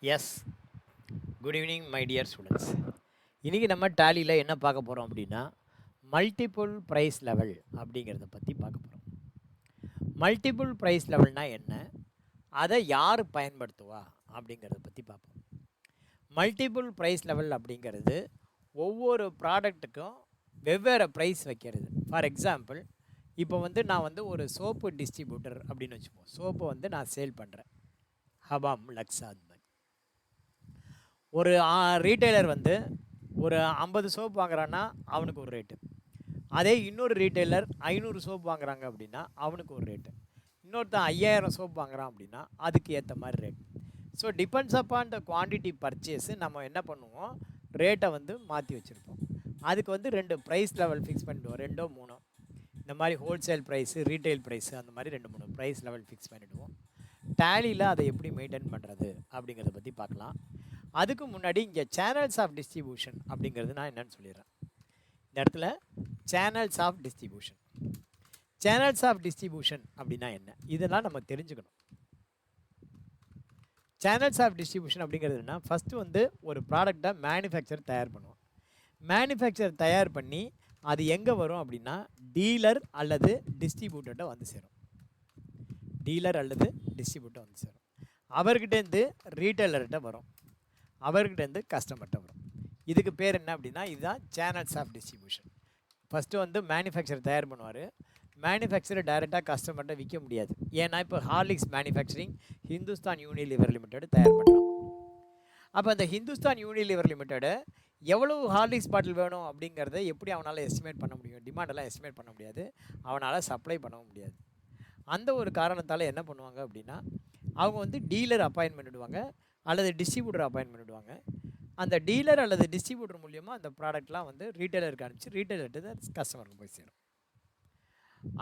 S. Good evening my dear students. இன்றைக்கி நம்ம டேலியில் என்ன பார்க்க போகிறோம் அப்படின்னா மல்டிபிள் ப்ரைஸ் லெவல் அப்படிங்கிறத பற்றி பார்க்க போகிறோம். மல்டிபிள் ப்ரைஸ் லெவல்னால் என்ன, அதை யார் பயன்படுத்துவா அப்படிங்கிறத பற்றி பார்ப்போம். மல்டிபிள் ப்ரைஸ் லெவல் அப்படிங்கிறது ஒவ்வொரு ப்ராடக்ட்டுக்கும் வெவ்வேறு ப்ரைஸ் வைக்கிறது. ஃபார் எக்ஸாம்பிள், இப்போ நான் ஒரு சோப்பு டிஸ்ட்ரிபியூட்டர் அப்படின்னு வச்சுப்போம். சோப்பு நான் சேல் பண்ணுறேன், ஹபாம், லக்ஸா. அந்த மாதிரி ஒரு ரீட்டைலர் ஒரு 50 சோப்பு வாங்குறான்னா அவனுக்கு ஒரு ரேட்டு. அதே இன்னொரு ரீட்டைலர் 500 சோப்பு வாங்குறாங்க அப்படின்னா அவனுக்கு ஒரு ரேட்டு. இன்னொருத்தன் 5000 சோப்பு வாங்குறான் அப்படின்னா அதுக்கு ஏற்ற மாதிரி rate. So depends upon the quantity purchase நம்ம என்ன பண்ணுவோம், ரேட்டை மாற்றி வச்சுருப்போம். அதுக்கு 2 ப்ரைஸ் லெவல் ஃபிக்ஸ் பண்ணிவிடுவோம், 2ஓ 3ஓ. இந்த மாதிரி ஹோல்சேல் ப்ரைஸு, ரீட்டைல் ப்ரைஸு, அந்த மாதிரி 2-3 ப்ரைஸ் லெவல் ஃபிக்ஸ் பண்ணிவிடுவோம். டேலியில் அதை எப்படி மெயின்டைன் பண்ணுறது அப்படிங்கிறத பற்றி பார்க்கலாம். அதுக்கு முன்னாடி இங்கே சேனல்ஸ் ஆஃப் டிஸ்ட்ரிபியூஷன் அப்படிங்கிறது நான் என்னென்னு சொல்லிடுறேன். இந்த இடத்துல channels of distribution. Channels of distribution அப்படின்னா என்ன, இதெல்லாம் நம்ம தெரிஞ்சுக்கணும். சேனல்ஸ் ஆஃப் டிஸ்ட்ரிபியூஷன் அப்படிங்கிறது என்ன, ஃபஸ்ட்டு ஒரு ப்ராடக்டை மேனுஃபேக்சர் தயார் பண்ணுவோம். மேனுஃபேக்சர் தயார் பண்ணி அது எங்கே வரும் அப்படின்னா டீலர் அல்லது டிஸ்ட்ரிபியூட்டர்கிட்ட சேரும். டீலர் அல்லது டிஸ்ட்ரிபியூட்டர் சேரும். அவர்கிட்டேருந்து ரீட்டைலர்கிட்ட வரும், அவர்கிட்டேருந்து கஸ்டமர்கிட்ட வரும். இதுக்கு பேர் என்ன அப்படின்னா இதுதான் channels of distribution. First manufacture தயார் பண்ணுவார். மேனுஃபேக்சரை டைரெக்டாக கஸ்டமர்கிட்ட விற்க முடியாது. ஏன்னா இப்போ Horlicks manufacturing Hindustan Unilever limited தயார் பண்ணுறோம். அப்போ அந்த ஹிந்துஸ்தான் யூனிலிவர் லிமிடெடு எவ்வளோ ஹார்லிக்ஸ் பாட்டில் வேணும் அப்படிங்கிறத எப்படி அவனால் எஸ்டிமேட் பண்ண முடியும்? டிமாண்டெல்லாம் எஸ்டிமேட் பண்ண முடியாது, அவனால் சப்ளை பண்ணவும் முடியாது. அந்த ஒரு காரணத்தால் என்ன பண்ணுவாங்க அப்படின்னா அவங்க டீலர் அப்பாயின்ட் பண்ணிவிடுவாங்க அல்லது டிஸ்ட்ரிபியூட்டர் அப்பாயின்ட் பண்ணிவிடுவாங்க. அந்த டீலர் அல்லது டிஸ்ட்ரிபியூட்டர் மூலியமாக அந்த ப்ராடக்ட்லாம் ரீட்டைலருக்கு அனுப்பிச்சு ரீட்டைலர்கிட்ட கஸ்டமருக்கு போய் சேரும்.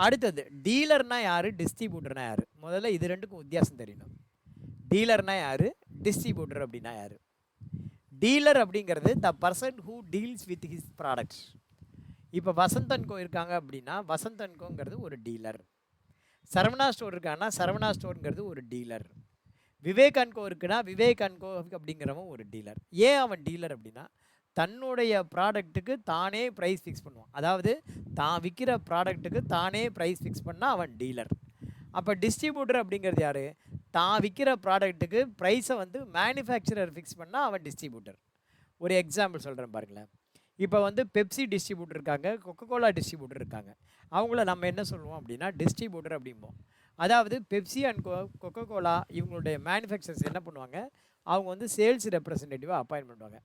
அடுத்தது டீலர்னால் யார், டிஸ்ட்ரிபியூட்டர்னால் யார்? முதல்ல இது ரெண்டுக்கும் வித்தியாசம் தெரியணும். டீலர்னால் யார், டிஸ்ட்ரிபியூட்டர் அப்படின்னா யார்? டீலர் அப்படிங்கிறது the person who deals with his products. இப்போ வசந்த் கோ இருக்காங்க அப்படின்னா வசந்த் கோங்கிறது ஒரு டீலர். சரவணா ஸ்டோர் இருக்காங்கன்னா சரவணா ஸ்டோருங்கிறது ஒரு டீலர். விவேக் அண்ட் கோ இருக்குன்னா விவேக் அண்ட் கோ அப்படிங்கிறவன் ஒரு டீலர். ஏன் அவன் டீலர் அப்படின்னா தன்னுடைய ப்ராடக்ட்டுக்கு தானே ப்ரைஸ் ஃபிக்ஸ் பண்ணுவான். அதாவது தான் விற்கிற ப்ராடக்ட்டுக்கு தானே ப்ரைஸ் ஃபிக்ஸ் பண்ணால் அவன் டீலர். அப்போ டிஸ்ட்ரிபியூட்டர் அப்படிங்கிறது யார், தான் விற்கிற ப்ராடக்ட்டுக்கு ப்ரைஸை மேனுஃபேக்சரர் ஃபிக்ஸ் பண்ணால் அவன் டிஸ்ட்ரிபியூட்டர். ஒரு எக்ஸாம்பிள் சொல்கிறேன் பாருங்களேன். இப்போ பெப்சி டிஸ்ட்ரிபியூட்டர் இருக்காங்க, கொக்கோகோலா டிஸ்ட்ரிபியூட்டர் இருக்காங்க. அவங்கள நம்ம என்ன சொல்லுவோம் அப்படின்னா டிஸ்ட்ரிபியூட்டர் அப்படிம்போம். அதாவது பெப்சி அண்ட் கொக்கோகோலா இவங்களுடைய மேனுஃபேக்சரர்ஸ் என்ன பண்ணுவாங்க, அவங்க சேல்ஸ் ரெப்ரசன்டேட்டிவாக அப்பாயின்ட் பண்ணுவாங்க.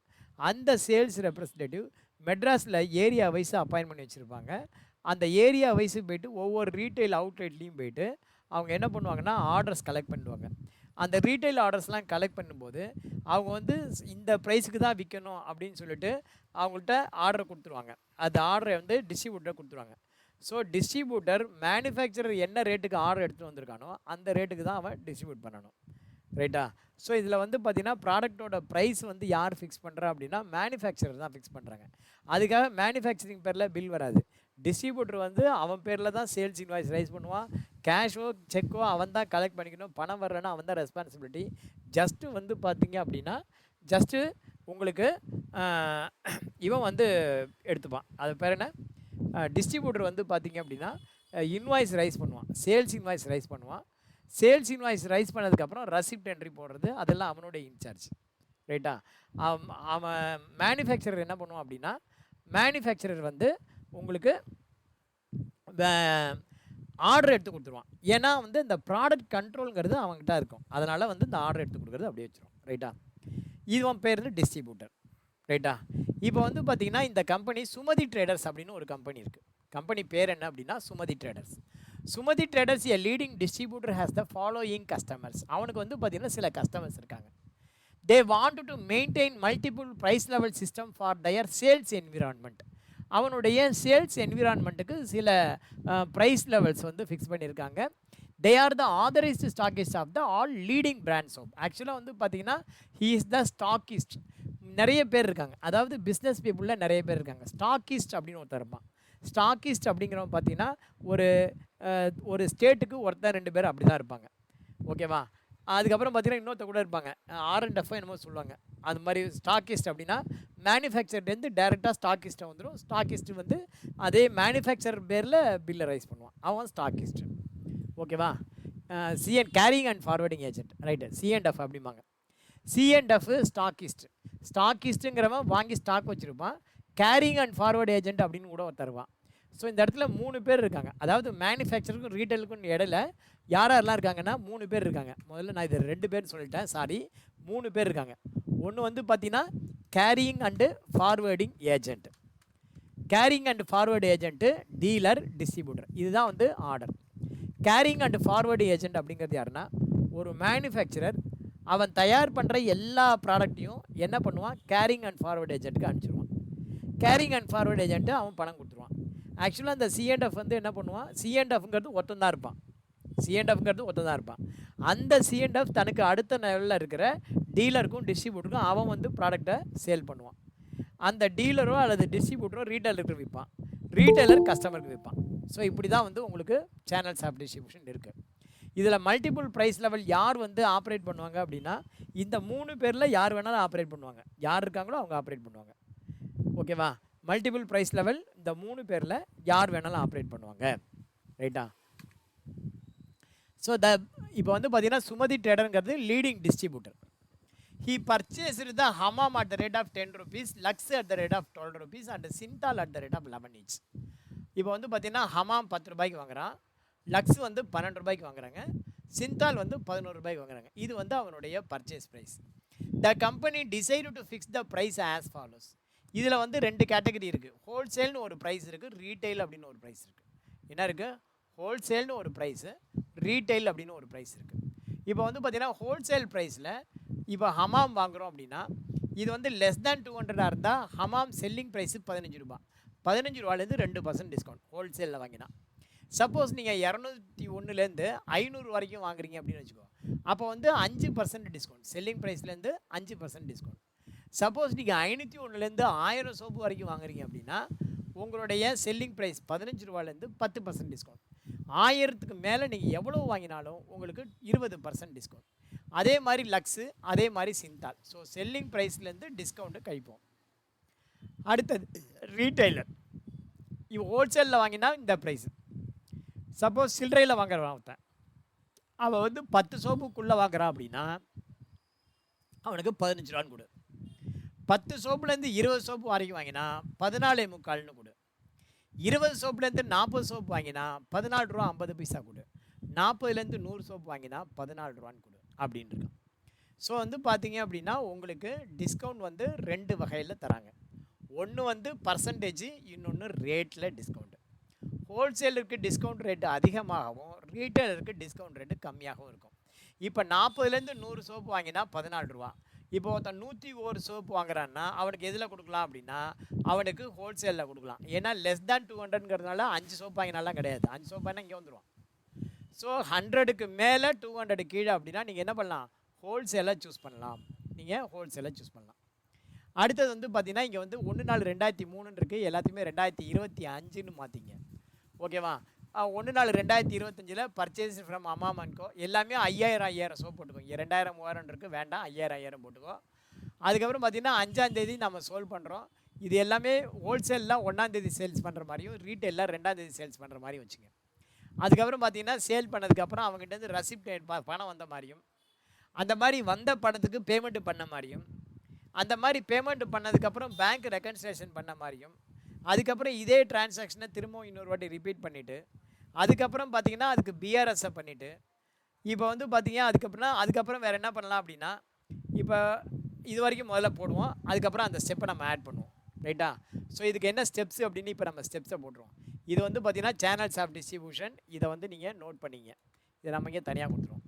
அந்த சேல்ஸ் ரெப்ரசன்டேட்டிவ் மெட்ராஸில் ஏரியா வைஸு அப்பாயின்ட் பண்ணி வச்சுருப்பாங்க. அந்த ஏரியா வைஸு போய்ட்டு ஒவ்வொரு ரீட்டைல் அவுட்லெட்லேயும் போய்ட்டு அவங்க என்ன பண்ணுவாங்கன்னா ஆர்டர்ஸ் கலெக்ட் பண்ணுவாங்க. அந்த ரீட்டைல் ஆர்டர்ஸ்லாம் கலெக்ட் பண்ணும்போது அவங்க இந்த ப்ரைஸுக்கு தான் விற்கணும் அப்படின்னு சொல்லிட்டு அவங்கள்ட்ட ஆர்டர் கொடுத்துருவாங்க. அந்த ஆர்டரை டிஸ்ட்ரிபியூட்டர் கொடுத்துருவாங்க. ஸோ டிஸ்ட்ரிபியூட்டர் மேனுஃபேக்சரர் என்ன ரேட்டுக்கு ஆர்டர் எடுத்துகிட்டு வந்திருக்கானோ அந்த ரேட்டுக்கு தான் அவன் டிஸ்ட்ரிபியூட் பண்ணணும், ரைட்டா? ஸோ இதில் பார்த்திங்கன்னா ப்ராடக்டோட ப்ரைஸ் யார் ஃபிக்ஸ் பண்ணுறா அப்படின்னா மேனுஃபேக்சரர் தான் ஃபிக்ஸ் பண்ணுறாங்க. அதுக்காக மேனுஃபேக்சரிங் பேரில் பில் வராது. டிஸ்ட்ரிபியூட்டர் அவன் பேரில் தான் சேல்ஸ் இன்வாய்ஸ் ரைஸ் பண்ணுவான். கேஷோ செக்கோ அவன் தான் கலெக்ட் பண்ணிக்கணும். பணம் வரலன்னா அவன் தான் ரெஸ்பான்சிபிலிட்டி. ஜஸ்ட்டு பார்த்திங்க அப்படின்னா ஜஸ்ட்டு உங்களுக்கு இவன் எடுத்துப்பான். அது பேர் என்ன, டிஸ்ட்ரிபியூட்டர் பார்த்திங்க அப்படின்னா இன்வாய்ஸ் ரைஸ் பண்ணுவான், சேல்ஸ் இன்வாய்ஸ் ரைஸ் பண்ணுவான். சேல்ஸ் இன்வாய்ஸ் ரைஸ் பண்ணதுக்கப்புறம் ரெசிப்ட் என்ட்ரி போடுறது அதெல்லாம் அவனுடைய இன்சார்ஜ், ரைட்டா? அவன் மேனுஃபேக்சரர் என்ன பண்ணுவான் அப்படின்னா மேனுஃபேக்சரர் உங்களுக்கு ஆர்டர் எடுத்து கொடுத்துருவான். ஏன்னா இந்த ப்ராடக்ட் கண்ட்ரோலுங்கிறது அவங்ககிட்ட இருக்கும். அதனால் இந்த ஆர்டர் எடுத்து கொடுக்குறது அப்படியே வச்சிரும், ரைட்டா? இதுவன் பேர் டிஸ்ட்ரிபியூட்டர், ரைட்டா? இப்போ பார்த்திங்கன்னா இந்த கம்பெனி சுமதி ட்ரேடர்ஸ் அப்படின்னு ஒரு கம்பெனி இருக்குது. கம்பெனி பேர் என்ன அப்படின்னா Sumathi traders. Sumathi traders a leading distributor has the following customers. அவனுக்கு பார்த்திங்கன்னா சில கஸ்டமர்ஸ் இருக்காங்க. They want to maintain multiple price level system for their sales environment. அவனுடைய சேல்ஸ் என்விரான்மெண்ட்டுக்கு சில ப்ரைஸ் லெவல்ஸ் ஃபிக்ஸ் பண்ணியிருக்காங்க. They are the authorised stockist of the all leading brand soap. ஆக்சுவலாக பார்த்திங்கன்னா ஹீ இஸ் த ஸ்டாக்கிஸ்ட். நிறைய பேர் இருக்காங்க, அதாவது பிஸ்னஸ் பீப்புளில் நிறைய பேர் இருக்காங்க. ஸ்டாக்கிஸ்ட் அப்படின்னு ஒருத்தர் இருப்பான். ஸ்டாக்கிஸ்ட் அப்படிங்கிறவங்க பார்த்திங்கன்னா ஒரு ஸ்டேட்டுக்கு ஒருத்தர் 2 பேர் அப்படி தான் இருப்பாங்க, ஓகேவா? அதுக்கப்புறம் பார்த்தீங்கன்னா இன்னொருத்த கூட இருப்பாங்க, R&F என்னமோ சொல்லுவாங்க. அது மாதிரி ஸ்டாக்கிஸ்ட் அப்படின்னா மேனுஃபேக்சர்லேருந்து டேரெக்டாக ஸ்டாக்கிஸ்ட்டை வந்துடும். ஸ்டாக்கிஸ்ட் வந்து அதே மேனுஃபேக்சர் பேரில் பில்லை ரைஸ் பண்ணுவான், அவன் ஸ்டாக்கிஸ்ட். ஓகேவா? CN carrying and forwarding agent, right, C&F அப்படிம்பாங்க. C&F stockist. ஸ்டாக்கிஸ்ட்டுங்கிறவன் வாங்கி ஸ்டாக் வச்சுருப்பான். கேரிங் அண்ட் ஃபார்வர்டு ஏஜென்ட் அப்படின்னு கூட தருவான். ஸோ இந்த இடத்துல 3 பேர் இருக்காங்க. அதாவது மேனுஃபேக்சருக்கும் ரீட்டைலுக்கும் இடையில யாரெல்லாம் இருக்காங்கன்னா 3 பேர் இருக்காங்க. முதல்ல நான் இது 2 பேர்னு சொல்லிட்டேன், சாரி, 3 பேர் இருக்காங்க. ஒன்று வந்து பார்த்தீங்கன்னா carrying and forwarding agent. Carrying and forward agent, dealer, distributor. இதுதான் வந்து order. Carrying and forward agent அப்படிங்கிறது யாருன்னா, ஒரு மேனுஃபேக்சரர் அவன் தயார் பண்ணுற எல்லா ப்ராடக்ட்டையும் என்ன பண்ணுவான், கேரிங் அண்ட் ஃபார்வேர்டு ஏஜென்ட்டுக்கு அனுப்பிச்சிடுவான். கேரிங் அண்ட் ஃபார்வேர்டு ஏஜென்ட்டு அவன் பணம் கொடுத்துருவான். ஆக்சுவலாக அந்த C&F வந்து என்ன பண்ணுவான், C&Fங்கிறது ஒருத்தன் தான் இருப்பான். C&Fங்கிறது ஒருத்தன் தான் இருப்பான். அந்த C&F தனக்கு அடுத்த லெவலில் இருக்கிற டீலருக்கும் டிஸ்ட்ரிபியூட்டருக்கும் அவன் வந்து ப்ராடக்டை சேல் பண்ணுவான். அந்த டீலரோ அல்லது டிஸ்ட்ரிபியூட்டரோ ரீட்டைலருக்கு விற்பான், ரீட்டைலர் கஸ்டமருக்கு விற்பான். ஸோ இப்படி தான் வந்து உங்களுக்கு சேனல்ஸ் ஆஃப் டிஸ்ட்ரிபியூஷன் இருக்குது. இதில் மல்டிபிள் ப்ரைஸ் லெவல் யார் வந்து ஆப்ரேட் பண்ணுவாங்க அப்படின்னா, இந்த 3 பேரில் யார் வேணாலும் ஆப்ரேட் பண்ணுவாங்க. யார் இருக்காங்களோ அவங்க ஆப்ரேட் பண்ணுவாங்க. ஓகேவா? மல்டிபிள் ப்ரைஸ் லெவல் இந்த 3 பேரில் யார் வேணாலும் ஆப்ரேட் பண்ணுவாங்க. ரைட்டா? ஸோ இப்போ வந்து பார்த்தீங்கன்னா சுமதி ட்ரேடருங்கிறது leading distributor. He purchased the Hamam at the rate of 10 rupees, Lux at the rate of 12 rupees and Sinthal at the rate of 11 each. இப்போ வந்து பார்த்தீங்கன்னா ஹமாம் 10 ரூபாய்க்கு வாங்குறான், லக்ஸ் வந்து 12 ரூபாய்க்கு வாங்குறாங்க, சிந்தால் வந்து 11 ரூபாய்க்கு வாங்குறாங்க. இது வந்து அவனுடைய purchase price. The company decide to fix the price as follows. இதில் வந்து 2 கேட்டகரி இருக்குது. ஹோல்சேல்னு ஒரு ப்ரைஸ் இருக்குது, ரீட்டைல் அப்படின்னு ஒரு ப்ரைஸ் இருக்குது. என்ன இருக்குது? ஹோல்சேல்னு ஒரு ப்ரைஸு, ரீட்டைல் அப்படின்னு ஒரு ப்ரைஸ் இருக்குது. இப்போ வந்து பார்த்தீங்கன்னா ஹோல்சேல் ப்ரைஸில் இப்போ ஹமாம் வாங்குகிறோம் அப்படின்னா, இது வந்து லெஸ் தேன் 200 இருந்தால் ஹமாம் செல்லிங் ப்ரைஸு 15 ரூபா. 15 ரூபாலேருந்து 2% டிஸ்கவுண்ட் ஹோல்சேலில் வாங்கினா. சப்போஸ் நீங்கள் 201லேருந்து 500 வரைக்கும் வாங்குறீங்க அப்படின்னு வச்சுக்கோ, அப்போ வந்து 5% டிஸ்கவுண்ட், செல்லிங் ப்ரைஸ்லேருந்து 5% டிஸ்கவுண்ட். சப்போஸ் நீங்கள் 501லேருந்து 1000 சோப்பு வரைக்கும் வாங்குறீங்க அப்படின்னா உங்களுடைய செல்லிங் ப்ரைஸ் 15 ரூபாலேருந்து 10% டிஸ்கவுண்ட். 1000க்கு மேலே நீங்கள் எவ்வளோ வாங்கினாலும் உங்களுக்கு 20% டிஸ்கவுண்ட். அதே மாதிரி லக்ஸு, அதே மாதிரி சிந்தால். ஸோ செல்லிங் ப்ரைஸ்லேருந்து டிஸ்கவுண்ட்டு கழிப்போம். அடுத்தது ரீட்டைலர். இவன் ஹோல்சேலில் வாங்கினா இந்த ப்ரைஸு. சப்போஸ் சில்லறையில் வாங்குறவன் ஒருத்தன், அவன் வந்து 10 சோப்புக்குள்ளே வாங்குறான் அப்படின்னா அவனுக்கு 15 ரூபான்னு கொடு. 10 சோப்புலேருந்து 20 சோப்பு வரைக்கும் வாங்கினா 14.25 கொடு. 20 சோப்புலேருந்து 40 சோப்பு வாங்கினா 14 ரூபா 50 பைசா கொடு. 40லேருந்து 100 சோப்பு வாங்கினா 14 ரூபான்னு கொடு அப்படின்னு இருக்கான். ஸோ வந்து பார்த்தீங்க அப்படின்னா உங்களுக்கு டிஸ்கவுண்ட் வந்து 2 வகையில் தராங்க. ஒன்று வந்து பர்சன்டேஜ், இன்னொன்று ரேட்டில் டிஸ்கவுண்ட். ஹோல்சேலருக்கு டிஸ்கவுண்ட் ரேட்டு அதிகமாகவும் ரீட்டைலருக்கு டிஸ்கவுண்ட் ரேட்டு கம்மியாகவும் இருக்கும். இப்போ 40லேருந்து 100 சோப்பு வாங்கினா 14 ரூபா. இப்போ ஒருத்தன் 101 சோப்பு வாங்குறான்னா அவனுக்கு எதில் கொடுக்கலாம் அப்படின்னா அவனுக்கு ஹோல்சேலில் கொடுக்கலாம். ஏன்னா லெஸ் தேன் 200ங்கிறதுனால 5 சோப்பு வாங்கினாலாம் கிடையாது. 5 சோப்பு வாங்கினா இங்கே வந்துடுவான். ஸோ 100க்கு மேலே 200 கீழே அப்படின்னா நீங்கள் என்ன பண்ணலாம், ஹோல்சேலை சூஸ் பண்ணலாம். நீங்கள் ஹோல்சேலை சூஸ் பண்ணலாம். அடுத்தது வந்து பார்த்தீங்கன்னா இங்கே வந்து 1/4/2003 இருக்குது, எல்லாத்தையுமே 2025ன்னு மாற்றிங்க. ஓகேவா? 1/4/2025 பர்ச்சேஸ் ஃப்ரம் ஹமாம் அண்ட் கோ எல்லாமே 5000 சோப் போட்டுக்கோ. 2000 3000 இருக்குது, வேண்டாம் 5000 போட்டுக்கோ. அதுக்கப்புறம் பார்த்தீங்கன்னா 5ஆம் தேதி நம்ம சோல் பண்ணுறோம். இது எல்லாமே ஹோல்சேலில் 1ஆம் தேதி சேல்ஸ் பண்ணுற மாதிரியும் ரீட்டைலில் 2ஆம் தேதி சேல்ஸ் பண்ணுற மாதிரி வச்சுங்க. அதுக்கப்புறம் பார்த்தீங்கன்னா சேல் பண்ணதுக்கப்புறம் அவங்ககிட்ட ரெசிப்ட் பணம் வந்த மாதிரியும், அந்த மாதிரி வந்த பணத்துக்கு பேமெண்ட்டு பண்ண மாதிரியும், அந்த மாதிரி பேமெண்ட் பண்ணதுக்கப்புறம் பேங்க் ரெக்கன்சிலேஷன் பண்ண மாதிரியும், அதுக்கப்புறம் இதே டிரான்சாக்ஷனை திரும்பவும் இன்னொரு வாட்டி ரிப்பீட் பண்ணிவிட்டு, அதுக்கப்புறம் பார்த்தீங்கன்னா அதுக்கு பிஆர்எஸ்ஸை பண்ணிவிட்டு, இப்போ வந்து பார்த்தீங்கன்னா அதுக்கப்புறம் வேறு என்ன பண்ணலாம் அப்படின்னா, இப்போ இது வரைக்கும் முதல்ல போடுவோம், அதுக்கப்புறம் அந்த ஸ்டெப்பை நம்ம ஆட் பண்ணுவோம். ரைட்டா? ஸோ இதுக்கு என்ன ஸ்டெப்ஸு அப்படின்னு இப்போ நம்ம ஸ்டெப்ஸை போட்டுருவோம். இது வந்து பார்த்தீங்கன்னா சேனல்ஸ் ஆஃப் டிஸ்ட்ரிபியூஷன். இதை வந்து நீங்கள் நோட் பண்ணிங்க. இதை நம்ம இங்கே தனியாக கொடுத்துருவோம்.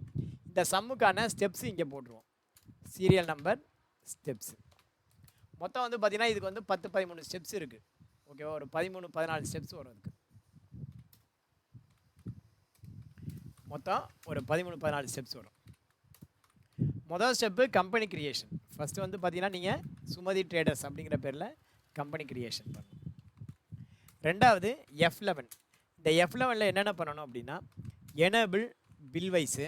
இந்த சம்முக்கான ஸ்டெப்ஸு இங்கே போட்டுருவோம். சீரியல் நம்பர், ஸ்டெப்ஸு மொத்தம் வந்து பார்த்தீங்கன்னா இதுக்கு வந்து 10-13 ஸ்டெப்ஸ் இருக்குது. ஓகேவா? ஒரு 13-14 ஸ்டெப்ஸ் வரும். இதுக்கு மொத்தம் ஒரு 13-14 ஸ்டெப்ஸ் வரும். முதல் ஸ்டெப்பு கம்பெனி கிரியேஷன். ஃபஸ்ட்டு வந்து பார்த்தீங்கன்னா நீங்கள் சுமதி ட்ரேடர்ஸ் அப்படிங்கிற பேரில் கம்பெனி கிரியேஷன் பண்ணணும். ரெண்டாவது F11. இந்த F11ல் என்னென்ன பண்ணணும் அப்படின்னா, எனேபிள் பில்வைஸு,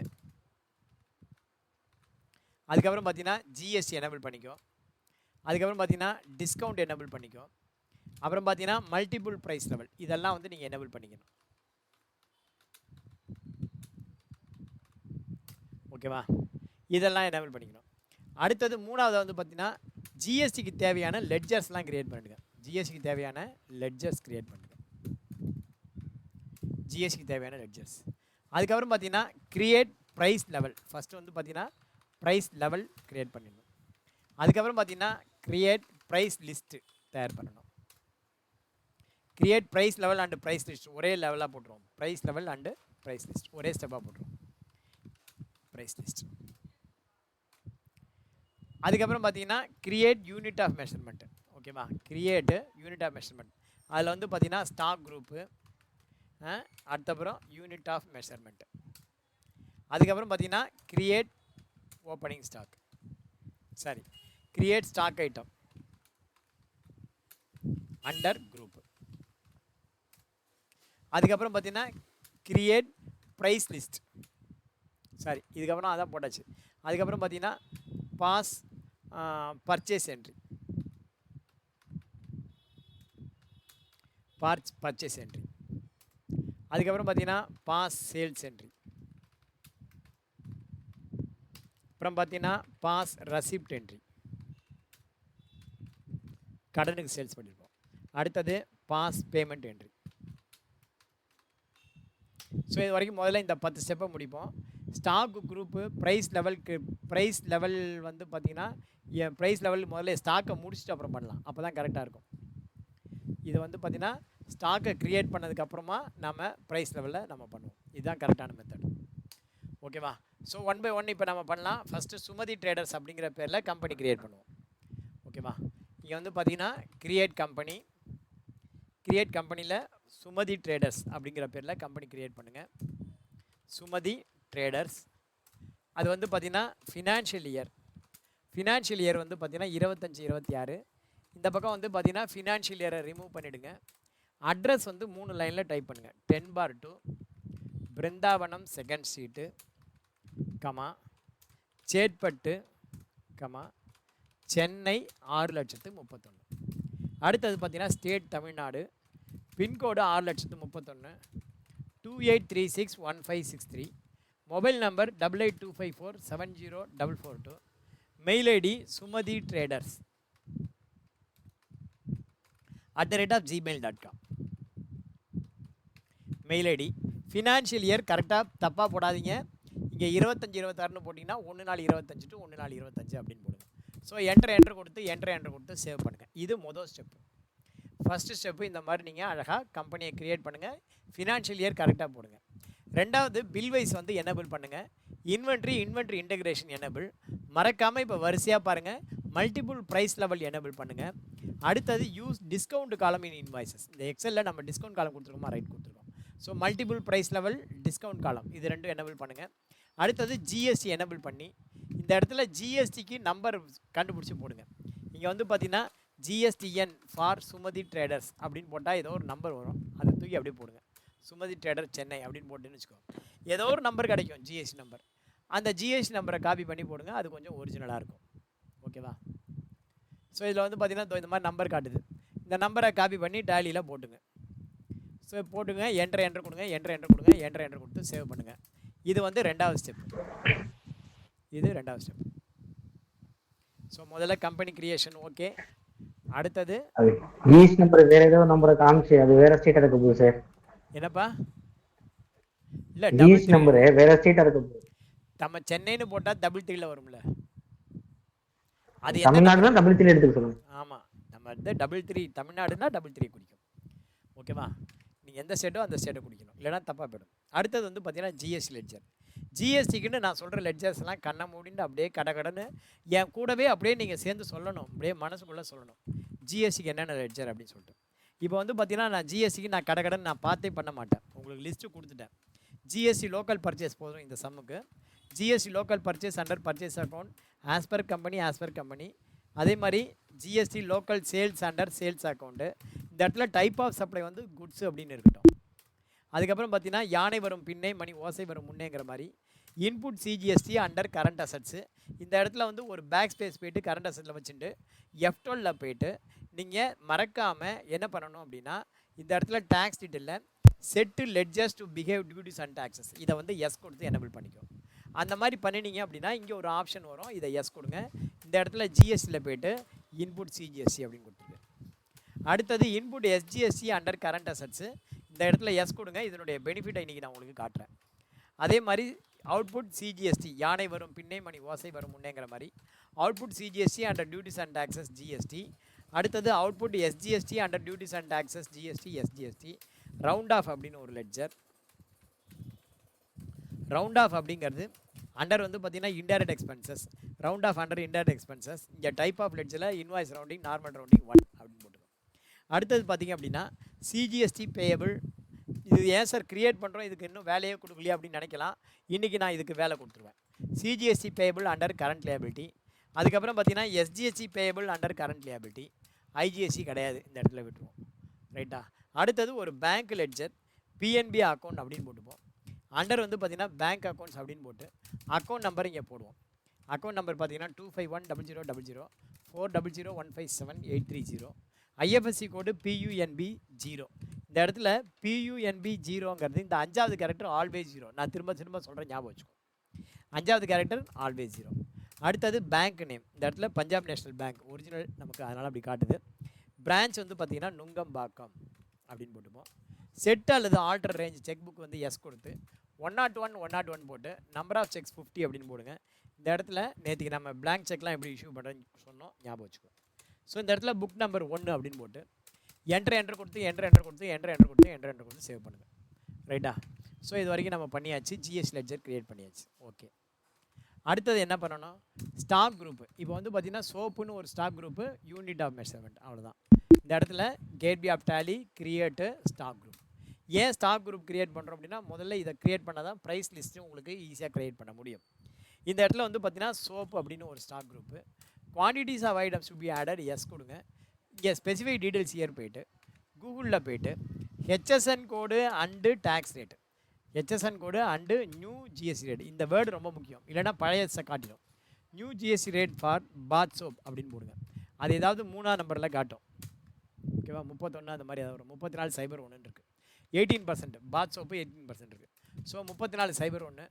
அதுக்கப்புறம் பார்த்தீங்கன்னா ஜிஎஸ்டி எனபிள் பண்ணிக்கோ. அதுக்கப்புறம் பார்த்தீங்கன்னா டிஸ்கவுண்ட் எனபிள் பண்ணிக்கோ. அப்புறம் பார்த்தீங்கன்னா மல்டிபிள் ப்ரைஸ் லெவல் இதெல்லாம் வந்து நீங்கள் எனபிள் பண்ணிக்கணும். ஓகேவா? இதெல்லாம் எனபிள் பண்ணிக்கணும். அடுத்தது மூணாவது வந்து பார்த்தீங்கன்னா ஜிஎஸ்டிக்கு தேவையான லெட்ஜர்ஸ்லாம் கிரியேட் பண்ணிடுங்க. ஜிஎஸ்டிக்கு தேவையான லெட்ஜர்ஸ் கிரியேட் பண்ணுங்க. ஜிஎஸ்டிக்கு தேவையான லெட்ஜர்ஸ். அதுக்கப்புறம் பார்த்தீங்கன்னா கிரியேட் ப்ரைஸ் லெவல். ஃபஸ்ட்டு வந்து பார்த்தீங்கன்னா ப்ரைஸ் லெவல் கிரியேட் பண்ணிடணும். அதுக்கப்புறம் பார்த்தீங்கன்னா கிரியேட் ப்ரைஸ் லிஸ்ட்டு தயார் பண்ணணும். Create price level and price list ஒரே லெவலாக போட்டுருவோம். Price level and price list ஒரே ஸ்டெப்பாக போட்டுருவோம். Price list. அதுக்கப்புறம் பார்த்தீங்கன்னா கிரியேட் யூனிட் ஆஃப் மெஷர்மெண்ட். ஓகேவா? Create unit of measurement. அதில் வந்து பார்த்தீங்கன்னா ஸ்டாக் குரூப்பு, அடுத்தப்புறம் யூனிட் ஆஃப் மெஷர்மெண்ட். அதுக்கப்புறம் பார்த்தீங்கன்னா create opening stock, sorry create stock item under group. அதுக்கப்புறம் பார்த்தீங்கன்னா கிரியேட் ப்ரைஸ் லிஸ்ட், சாரி இதுக்கப்புறம் அதான் போட்டாச்சு. அதுக்கப்புறம் பார்த்தீங்கன்னா pass purchase entry, purchase entry. அதுக்கப்புறம் பார்த்தீங்கன்னா பாஸ் சேல்ஸ் என்ட்ரி. அப்புறம் பார்த்தீங்கன்னா பாஸ் ரெசிப்ட் என்ட்ரி, கடனுக்கு சேல்ஸ் பண்ணியிருப்போம். அடுத்தது பாஸ் பேமெண்ட் என்ட்ரி. ஸோ இது வரைக்கும் முதல்ல இந்த 10 ஸ்டெப்பை முடிப்போம். ஸ்டாக் குரூப்பு ப்ரைஸ் லெவலுக்கு, ப்ரைஸ் லெவல் வந்து பார்த்திங்கன்னா ப்ரைஸ் லெவல் முதல்ல ஸ்டாக்கை முடிச்சுட்டு அப்புறம் பண்ணலாம், அப்போ தான் கரெக்டாக இருக்கும். இது வந்து பார்த்திங்கன்னா ஸ்டாக்கை க்ரியேட் பண்ணதுக்கப்புறமா நம்ம ப்ரைஸ் லெவலில் நம்ம பண்ணுவோம். இதுதான் கரெக்டான மெத்தட். ஓகேவா? ஸோ 1 by 1 இப்போ நம்ம பண்ணலாம். ஃபஸ்ட்டு சுமதி ட்ரேடர்ஸ் அப்படிங்கிற பேரில் கம்பெனி க்ரியேட் பண்ணுவோம். ஓகேவா? இங்கே வந்து பார்த்திங்கன்னா க்ரியேட் கம்பெனி, க்ரியேட் கம்பெனியில் சுமதி ட்ரேடர்ஸ் அப்படிங்கிற பேரில் கம்பெனி க்ரியேட் பண்ணுங்கள். சுமதி ட்ரேடர்ஸ். அது வந்து பார்த்திங்கன்னா ஃபினான்ஷியல் இயர் வந்து பார்த்திங்கன்னா 25-26. இந்த பக்கம் வந்து பார்த்திங்கன்னா ஃபினான்ஷியல் இயரை ரிமூவ் பண்ணிவிடுங்க. அட்ரஸ் வந்து 3 லைனில் டைப் பண்ணுங்கள். 10/2 Brindavanam 2nd street, comma Chetpet, comma Chennai 6,31,000. அடுத்தது பார்த்திங்கன்னா state Tamil Nadu, pin code 6,31,000, 28361563, mobile number 8825470442, mail ID Sumathi traders @gmail.com. Mail ID. Financial year கரெக்டாக தப்பாக போடாதீங்க. இங்கே 25-26ன்னு போட்டிங்கன்னா 1/4/25 to 1/4/25 அப்படின்னு போடுங்க. ஸோ என்ட்ரு கொடுத்து சேவ் பண்ணுங்கள். இது மொதல் ஸ்டெப்பு. ஃபஸ்ட்டு ஸ்டெப்பு இந்த மாதிரி நீங்கள் அழகாக கம்பெனியை க்ரியேட் பண்ணுங்கள். ஃபினான்ஷியல் இயர் கரெக்டாக போடுங்க. ரெண்டாவது பில் வைஸ் வந்து எனபிள் பண்ணுங்கள். Inventory integration enable. மறக்காமல் இப்போ வரிசையாக பாருங்கள். மல்டிபிள் ப்ரைஸ் லெவல் எனபிள் பண்ணுங்கள். அடுத்தது யூஸ் டிஸ்கவுண்ட் காலம் இன் இன்வாய்ஸஸ். இந்த எக்ஸலில் நம்ம டிஸ்கவுண்ட் காலம் கொடுத்துருக்கோமா, ரைட் கொடுத்துருக்கோம். So multiple price level, discount column, இது ரெண்டும் எனபிள் பண்ணுங்கள். அடுத்தது ஜிஎஸ்டி எனபிள் பண்ணி இந்த இடத்துல ஜிஎஸ்டிக்கு நம்பர் கண்டுபிடிச்சி போடுங்க. இங்கே வந்து பார்த்தீங்கன்னா ஜிஎஸ்டிஎன் ஃபார் சுமதி ட்ரேடர்ஸ் அப்படின்னு போட்டால் ஏதோ ஒரு நம்பர் வரும், அதை தூக்கி அப்படியே போடுங்க. சுமதி ட்ரேடர் சென்னை அப்படின்னு போட்டுன்னு வச்சுக்கோங்க. ஏதோ ஒரு நம்பர் கிடைக்கும், ஜிஎஸ்டி நம்பர். அந்த ஜிஎஸ்டி நம்பரை காப்பி பண்ணி போடுங்க, அது கொஞ்சம் ஒரிஜினலாக இருக்கும். ஓகேவா? ஸோ இதில் வந்து பார்த்திங்கன்னா இந்த மாதிரி நம்பர் காட்டுது. இந்த நம்பரை காப்பி பண்ணி டேலியில் போட்டுங்க. ஸோ போட்டுங்க, என்ட்ரு கொடுத்து சேவ் பண்ணுங்கள். இது வந்து ரெண்டாவது ஸ்டெப். ஸோ முதல்ல கம்பெனி கிரியேஷன் ஓகே. அடுத்தது ஜிஎஸ்டி நம்பர் வேற ஏதோ நம்பரை காமிச்சு அது வேற ஸ்டேட் இருக்க போகுது சார். என்னப்பா? இல்லை, ஜிஎஸ்டி நம்பர் வேற ஸ்டேட் இருக்க போகுது. நம்ம சென்னைன்னு போட்டால் 3 வரும்ல, அது தமிழ்நாடுனா 3 எடுத்துக்க சொல்லுங்க. ஆமாம், நம்ம வந்து 3 தமிழ்நாடுனா 3 குடிக்கும். ஓகேவா? நீங்கள் எந்த ஸ்டேட்டோ அந்த ஸ்டேட்டை குடிக்கணும், இல்லைனா தப்பாக போயிடும். அடுத்தது வந்து பார்த்தீங்கன்னா ஜிஎஸ்டி லெட்ஜர். ஜிஎஸ்டிக்குன்னு நான் சொல்கிற லெட்ஜர்ஸ்லாம் கண்ணை மூடிட்டு அப்படியே கடன்னு என் கூடவே அப்படியே நீங்கள் சேர்ந்து சொல்லணும், அப்படியே மனசுக்குள்ளே சொல்லணும் ஜிஎஸ்டிக்கு என்னென்ன லெட்ஜர் அப்படின்னு சொல்லிட்டு. இப்போ வந்து பார்த்தீங்கன்னா நான் ஜிஎஸ்டிக்கு நான் கடன்னு நான் பார்த்தே பண்ண மாட்டேன், உங்களுக்கு லிஸ்ட்டு கொடுத்துட்டேன். ஜிஎஸ்டி லோக்கல் பர்ச்சேஸ் போதும் இந்த சம்முக்கு. GST local purchase under purchase account as per company. அதே மாதிரி GST local sales under sales account. இந்த இடத்துல டைப் ஆஃப் சப்ளை வந்து குட்ஸ் அப்படின்னு இருக்கட்டும். அதுக்கப்புறம் பார்த்தீங்கன்னா யானை வரும் பின்னே மணி ஓசை வரும் முன்னேங்கிற மாதிரி input CGST under current assets. இந்த இடத்துல வந்து ஒரு பேக் ஸ்பேஸ் போயிட்டு கரண்ட் அசெட்டில் வச்சுட்டு F12ல போயிட்டு நீங்கள் மறக்காமல் என்ன பண்ணணும் அப்படின்னா இந்த இடத்துல டேக்ஸ் டீட்டெயிலில் set ledgers to behave duties and taxes இதை வந்து எஸ் கொடுத்து எனபிள் பண்ணிக்கும். அந்த மாதிரி பண்ணினீங்க அப்படின்னா இங்கே ஒரு ஆப்ஷன் வரும், இதை எஸ் கொடுங்க. இந்த இடத்துல ஜிஎஸ்டியில் போயிட்டு இன்புட் சிஜிஎஸ்டி அப்படின்னு கொடுத்துருக்கு. அடுத்தது input SGST under current assets இந்த இடத்துல எஸ் கொடுங்க. இதனுடைய பெனிஃபிட்டை இன்றைக்கி நான் உங்களுக்கு காட்டுறேன். அதே மாதிரி அவுட்புட் சிஜிஎஸ்டி யானை வரும் பின்னே மணி ஓசை வரும் முன்னேங்கிற மாதிரி output CGST under duties and taxes GST. அடுத்தது output SGST under duties and taxes GST SGST. Round off அப்படின்னு ஒரு லெட்ஜர். ரவுண்ட் ஆஃப் அப்படிங்கிறது அண்டர் வந்து பார்த்தீங்கன்னா indirect expenses. Round off under indirect expenses. இங்கே டைப் ஆஃப் லெட்ஜில் இன்வாய்ஸ் ரவுண்டிங் நார்மல் ரவுண்டிங் 1 அப்படின்னு போட்டுருக்கோம். அடுத்தது பார்த்தீங்க அப்படின்னா சிஜிஎஸ்டி பேயபிள். இது ஏன் சார் க்ரியேட் பண்ணுறோம், இதுக்கு இன்னும் வேலையே கொடுக்கலையே அப்படின்னு நினைக்கலாம். இன்றைக்கி நான் இதுக்கு வேலை கொடுத்துருவேன். CGST payable under current liability. அதுக்கப்புறம் பார்த்தீங்கன்னா SGST payable under current liability. IGST கிடையாது, இந்த இடத்துல விட்டுருவோம். ரைட்டா. அடுத்தது ஒரு பேங்க் லெட்ஜர் பிஎன்பி அக்கௌண்ட் அப்படின்னு போட்டுப்போம். அண்டர் வந்து பார்த்தீங்கன்னா பேங்க் அக்கௌண்ட்ஸ் அப்படின்னு போட்டு அக்கௌண்ட் நம்பர் இங்கே போடுவோம். அக்கௌண்ட் நம்பர் பார்த்தீங்கன்னா 2510000 400157830. ஐஎஃப்எஸ்சி கோடு PUNB 0. இந்த இடத்துல PUNB 0ங்கிறது இந்த 5வது கேரக்டர் ஆல்வேஸ் 0. நான் திரும்ப சொல்கிறேன், ஞாபகம் வச்சுக்கோ. 5வது கேரக்டர் ஆல்வேஸ் 0. அடுத்தது பேங்க் நேம். இந்த இடத்துல பஞ்சாப் நேஷ்னல் பேங்க் ஒரிஜினல் நமக்கு அதனால் அப்படி காட்டுது. பிரான்ச் வந்து பார்த்தீங்கன்னா நுங்கம்பாக்கம் அப்படின்னு போட்டுப்போம். செட் அல்லது ஆல்டர் ரேஞ்ச் செக் புக் வந்து எஸ் கொடுத்து 101 போட்டு நம்பர் ஆஃப் செக்ஸ் 50 அப்படின்னு போடுங்க. இந்த இடத்துல நேற்றுக்கு நம்ம பிளாங்க் செக்லாம் எப்படி இஷ்யூ பண்ணுறேன்னு சொன்னோம், ஞாபகம் வச்சுக்கோ. ஸோ இந்த இடத்துல புக் நம்பர் 1 அப்படின்னு போட்டு என்ட்ரு கொடுத்து சேவ் பண்ணுங்கள். ரைட்டா. ஸோ இது வரைக்கும் நம்ம பண்ணியாச்சு. ஜிஎஸ் லெட்ஜர் க்ரியேட் பண்ணியாச்சு. ஓகே. அடுத்தது என்ன பண்ணணும், ஸ்டாக் குரூப்பு. இப்போ வந்து பார்த்திங்கன்னா சோப்புன்னு ஒரு stock group, unit of measurement, அவ்வளோதான். இந்த இடத்துல gateway of Tally create stock group. ஏன் ஸ்டாக் குரூப் க்ரியேட் பண்ணுறோம் அப்படின்னா முதல்ல இதை க்ரியேட் பண்ணால் தான் ப்ரைஸ் லிஸ்ட்டும் உங்களுக்கு ஈஸியாக க்ரியேட் பண்ண முடியும். இந்த இடத்துல வந்து பார்த்திங்கன்னா சோப்பு அப்படின்னு ஒரு stock group. Quantities of items to be added yes கொடுங்க. இங்கே ஸ்பெசிஃபைக் டீட்டெயில்ஸ் இயர் போயிட்டு கூகுளில் போயிட்டு HSN code and tax rate, HSN code and new GST rate. இந்த வேர்டு ரொம்ப முக்கியம், இல்லைனா பழையசை காட்டிடும். New GST rate for bath soap அப்படின்னு போடுங்க. அது ஏதாவது 3ஆம் நம்பரில் காட்டும். ஓகேவா. 31 அந்த மாதிரி ஏதாவது வரும். 3401 இருக்குது. 18% பாத் சோப்பு 18% இருக்குது. ஸோ 3401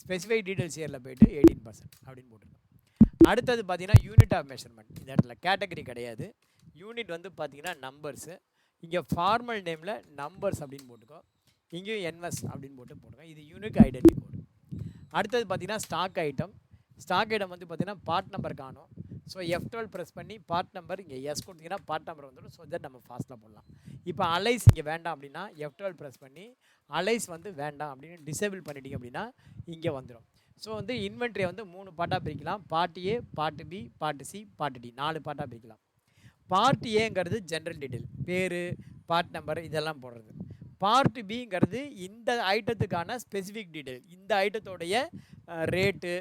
ஸ்பெசிஃபைக் டீட்டெயில்ஸ் இயரில் போய்ட்டு 18% அப்படின்னு போட்டுருக்கோம். அடுத்தது பார்த்தீங்கன்னா யூனிட் ஆஃப் மெஷர்மெண்ட். இந்த இடத்துல கேட்டகரி கிடையாது. யூனிட் வந்து பார்த்தீங்கன்னா நம்பர்ஸு. இங்கே ஃபார்மல் நேமில் நம்பர்ஸ் அப்படின்னு போட்டுக்கோ. இங்கேயும் என்எஸ் அப்படின்னு போட்டுக்கோ. இது யூனிக் ஐடென்டி கோடு. அடுத்தது பார்த்தீங்கன்னா ஸ்டாக் ஐட்டம். ஸ்டாக் ஐட்டம் வந்து பார்த்தீங்கன்னா பார்ட் நம்பர் காணும். ஸோ F12 ப்ரெஸ் பண்ணி பார்ட் நம்பர் இங்கே எஸ் கொடுத்தீங்கன்னா பார்ட் நம்பர் வந்துடும். ஸோ தட் நம்ம ஃபாஸ்ட்டாக போடலாம். இப்போ அலைஸ் இங்கே வேண்டாம் அப்படின்னா F12 ப்ரெஸ் பண்ணி அலைஸ் வந்து வேண்டாம் அப்படின்னு டிசேபிள் பண்ணிட்டீங்க அப்படின்னா இங்கே வந்துடும். ஸோ வந்து இன்வென்ட்ரியை வந்து 3 பார்ட்டாக பிரிக்கலாம். Part A, part B, part C, part D, 4 பார்ட்டாக பிரிக்கலாம். பார்ட் ஏங்கிறது ஜென்ரல் டீட்டெயில், பேர், பார்ட் நம்பர் இதெல்லாம் போடுறது. பார்ட் பிங்கிறது இந்த ஐட்டத்துக்கான ஸ்பெசிஃபிக் டீட்டெயில், இந்த ஐட்டத்தோடைய ரேட்டு,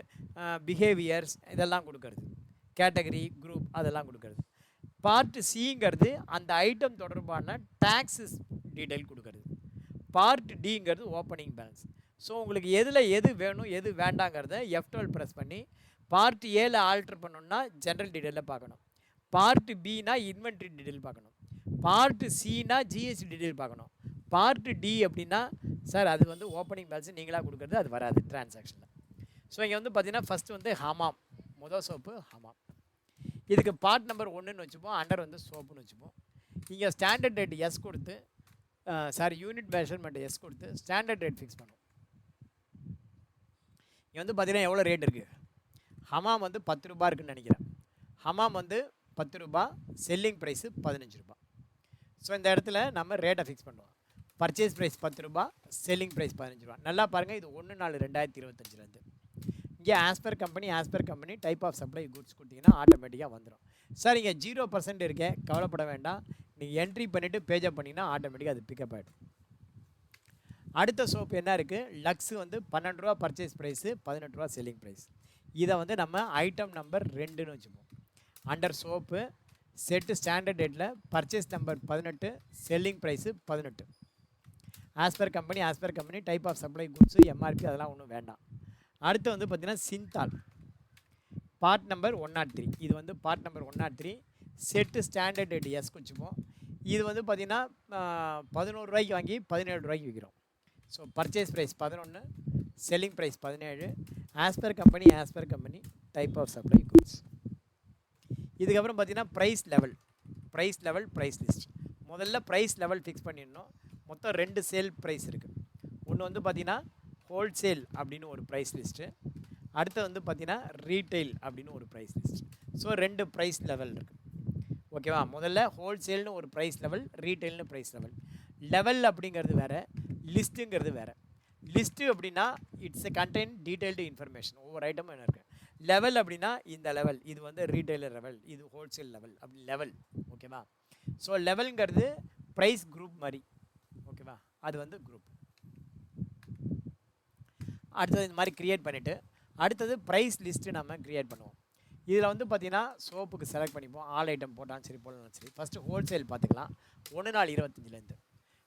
பிஹேவியர்ஸ் இதெல்லாம் கொடுக்கறது, கேட்டகரி, குரூப் அதெல்லாம் கொடுக்கறது. பார்ட் சிங்கிறது அந்த ஐட்டம் தொடர்பான டாக்ஸஸ் டீட்டெயில் கொடுக்கறது. பார்ட் டிங்கிறது ஓப்பனிங் பேலன்ஸ். ஸோ உங்களுக்கு எது வேணும் எது வேண்டாங்கிறத F12 ப்ரெஸ் பண்ணி பார்ட் ஏல ஆல்டர் பண்ணணும்னா ஜென்ரல் டீட்டெயிலில் பார்க்கணும். பார்ட் பினா இன்வென்ட்ரி டீட்டெயில் பார்க்கணும். பார்ட் சினா ஜிஎஸ்டி டீட்டெயில் பார்க்கணும். பார்ட் டி அப்படின்னா சார் அது வந்து ஓப்பனிங் பேலன்ஸ் நீங்களாக கொடுக்குறது, அது வராது டிரான்சாக்ஷனில். ஸோ இங்கே வந்து பார்த்தீங்கன்னா ஃபஸ்ட்டு வந்து ஹமாம், முதல் சோப்பு ஹமாம். இதுக்கு பார்ட் நம்பர் 1ன்னு வச்சுப்போம், அண்டர் வந்து சோப்புன்னு வச்சுப்போம். இங்கே ஸ்டாண்டர்ட் ரேட் எஸ் கொடுத்து யூனிட் மெஷர்மெண்ட் எஸ் கொடுத்து ஸ்டாண்டர்ட் ரேட் ஃபிக்ஸ் பண்ணுவோம். இங்கே வந்து பார்த்தீங்கன்னா எவ்வளோ ரேட் இருக்குது. ஹமாம் வந்து 10 ரூபா இருக்குதுன்னு நினைக்கிறேன். ஹமாம் வந்து 10 ரூபா, செல்லிங் ப்ரைஸு 15 ரூபா. ஸோ இந்த இடத்துல நம்ம ரேட்டை ஃபிக்ஸ் பண்ணுவோம். பர்ச்சேஸ் ப்ரைஸ் 10 ரூபா, செல்லிங் ப்ரைஸ் 15 ரூபா. நல்லா பாருங்கள், இது 1/4/2025 இங்கே as per company type of supply goods கொடுத்தீங்கன்னா ஆட்டோமேட்டிக்காக வந்துடும். சார் இங்கே 0% இருக்கே, கவலைப்பட வேண்டாம். நீங்கள் என்ட்ரி பண்ணிவிட்டு பேஜப் பண்ணிங்கன்னா ஆட்டோமேட்டிக்காக அது பிக்கப் ஆகிடும். அடுத்த சோப்பு என்ன இருக்குது, லக்ஸு வந்து 12 ரூபா பர்ச்சேஸ் ப்ரைஸு, 18 ரூபா செல்லிங் ப்ரைஸ். இதை வந்து நம்ம ஐட்டம் நம்பர் 2ன்னு வச்சுப்போம். அண்டர் சோப்பு செட்டு ஸ்டாண்டர்ட் ரேட்டில் purchase number 18, selling price 18. As per company type of supply goods, MRP அதெல்லாம் ஒன்றும் வேண்டாம். அடுத்து வந்து பார்த்திங்கன்னா சிந்தால். Part number 103. இது வந்து part number 103. Set standard rate yes வச்சுப்போம். இது வந்து பார்த்திங்கன்னா 11 ரூபாய்க்கு வாங்கி 17 ரூபாய்க்கு விற்கிறோம். So purchase price 11, selling price 17, as per company type of supply goods. இதுக்கப்புறம் பார்த்தீங்கன்னா ப்ரைஸ் லெவல் ப்ரைஸ் லிஸ்ட். முதல்ல ப்ரைஸ் லெவல் ஃபிக்ஸ் பண்ணிடணும். மொத்தம் 2 சேல் ப்ரைஸ் இருக்குது. ஒன்று வந்து பார்த்திங்கன்னா ஹோல்சேல் அப்படின்னு ஒரு ப்ரைஸ் லிஸ்ட்டு, அடுத்து வந்து பார்த்திங்கன்னா ரீட்டைல் அப்படின்னு ஒரு price list. So 2 price level இருக்குது. ஓகேவா? முதல்ல ஹோல்சேல்னு ஒரு ப்ரைஸ் லெவல், ரீட்டைல்னு ப்ரைஸ் லெவல். லெவல் அப்படிங்கிறது வேறு, லிஸ்ட்டுங்கிறது வேறு. லிஸ்ட்டு அப்படின்னா it's a contain detailed information, ஒவ்வொரு ஐட்டமும் என்ன இருக்குது. லெவல் அப்படின்னா இந்த லெவல், இது வந்து ரீட்டைலர் லெவல், இது ஹோல்சேல் லெவல், அப்படி லெவல். ஓகேவா? ஸோ லெவலுங்கிறது ப்ரைஸ் குரூப் மாதிரி. ஓகேவா? அது வந்து குரூப். அடுத்தது இந்த மாதிரி க்ரியேட் பண்ணிவிட்டு அடுத்தது ப்ரைஸ் லிஸ்ட்டு நம்ம க்ரியேட் பண்ணுவோம். இதில் வந்து பார்த்திங்கன்னா சோப்புக்கு செலக்ட் பண்ணிப்போம். ஆல் ஐட்டம் போட்டாலும் சரி போடலாம் சரி. ஃபஸ்ட்டு ஹோல்சேல் பார்த்துக்கலாம். 1/4/25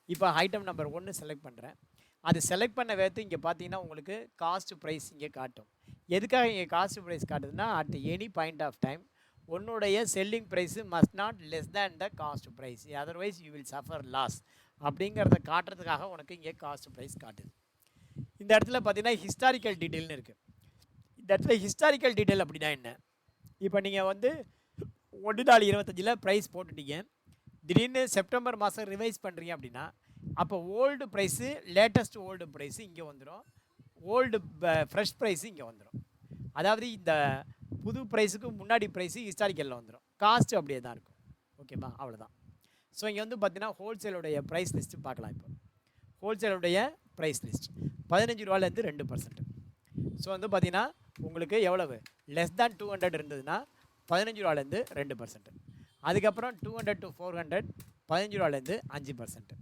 இப்போ ஐட்டம் நம்பர் 1 செலக்ட் பண்ணுறேன். அது செலக்ட் பண்ண வேறு இங்கே பார்த்தீங்கன்னா உங்களுக்கு காஸ்ட் ப்ரைஸ் இங்கே காட்டும். எதுக்காக இங்கே காஸ்ட் ப்ரைஸ் காட்டுதுன்னா, at any point of time உன்னுடைய selling price must not less than the cost price, otherwise you will suffer loss அப்படிங்கிறத காட்டுறதுக்காக உனக்கு இங்கே காஸ்ட் ப்ரைஸ் காட்டுது. இந்த இடத்துல பார்த்தீங்கன்னா ஹிஸ்டாரிக்கல் டீட்டெயில்னு இருக்குது. இந்த இடத்துல ஹிஸ்டாரிக்கல் டீட்டெயில் அப்படின்னா என்ன? இப்போ நீங்கள் வந்து 1/4/25 ப்ரைஸ் போட்டுட்டீங்க, திடீர்னு செப்டம்பர் மாதம் ரிவைஸ் பண்ணுறீங்க அப்படின்னா, அப்போ old price latest old price இங்கே வந்துடும், ஓல்டு ஃப்ரெஷ் ப்ரைஸு இங்கே வந்துடும். அதாவது இந்த புது ப்ரைஸுக்கு முன்னாடி ப்ரைஸு ஹிஸ்டாரிக்கலில் வந்துடும். காஸ்ட்டு அப்படியே தான் இருக்கும். ஓகேவா? அவ்வளோதான். ஸோ இங்கே வந்து பார்த்தீங்கன்னா ஹோல்சேலுடைய ப்ரைஸ் லிஸ்ட்டு பார்க்கலாம். இப்போ ஹோல்சேலுடைய ப்ரைஸ் லிஸ்ட் 15 ரூபாலேருந்து 2%. ஸோ வந்து பார்த்தீங்கன்னா உங்களுக்கு எவ்வளவு லெஸ் தேன் 200 இருந்ததுன்னா 15 ரூபாலேருந்து 2%. அதுக்கப்புறம் 200 to 400 15 ரூபாலேருந்து 5%.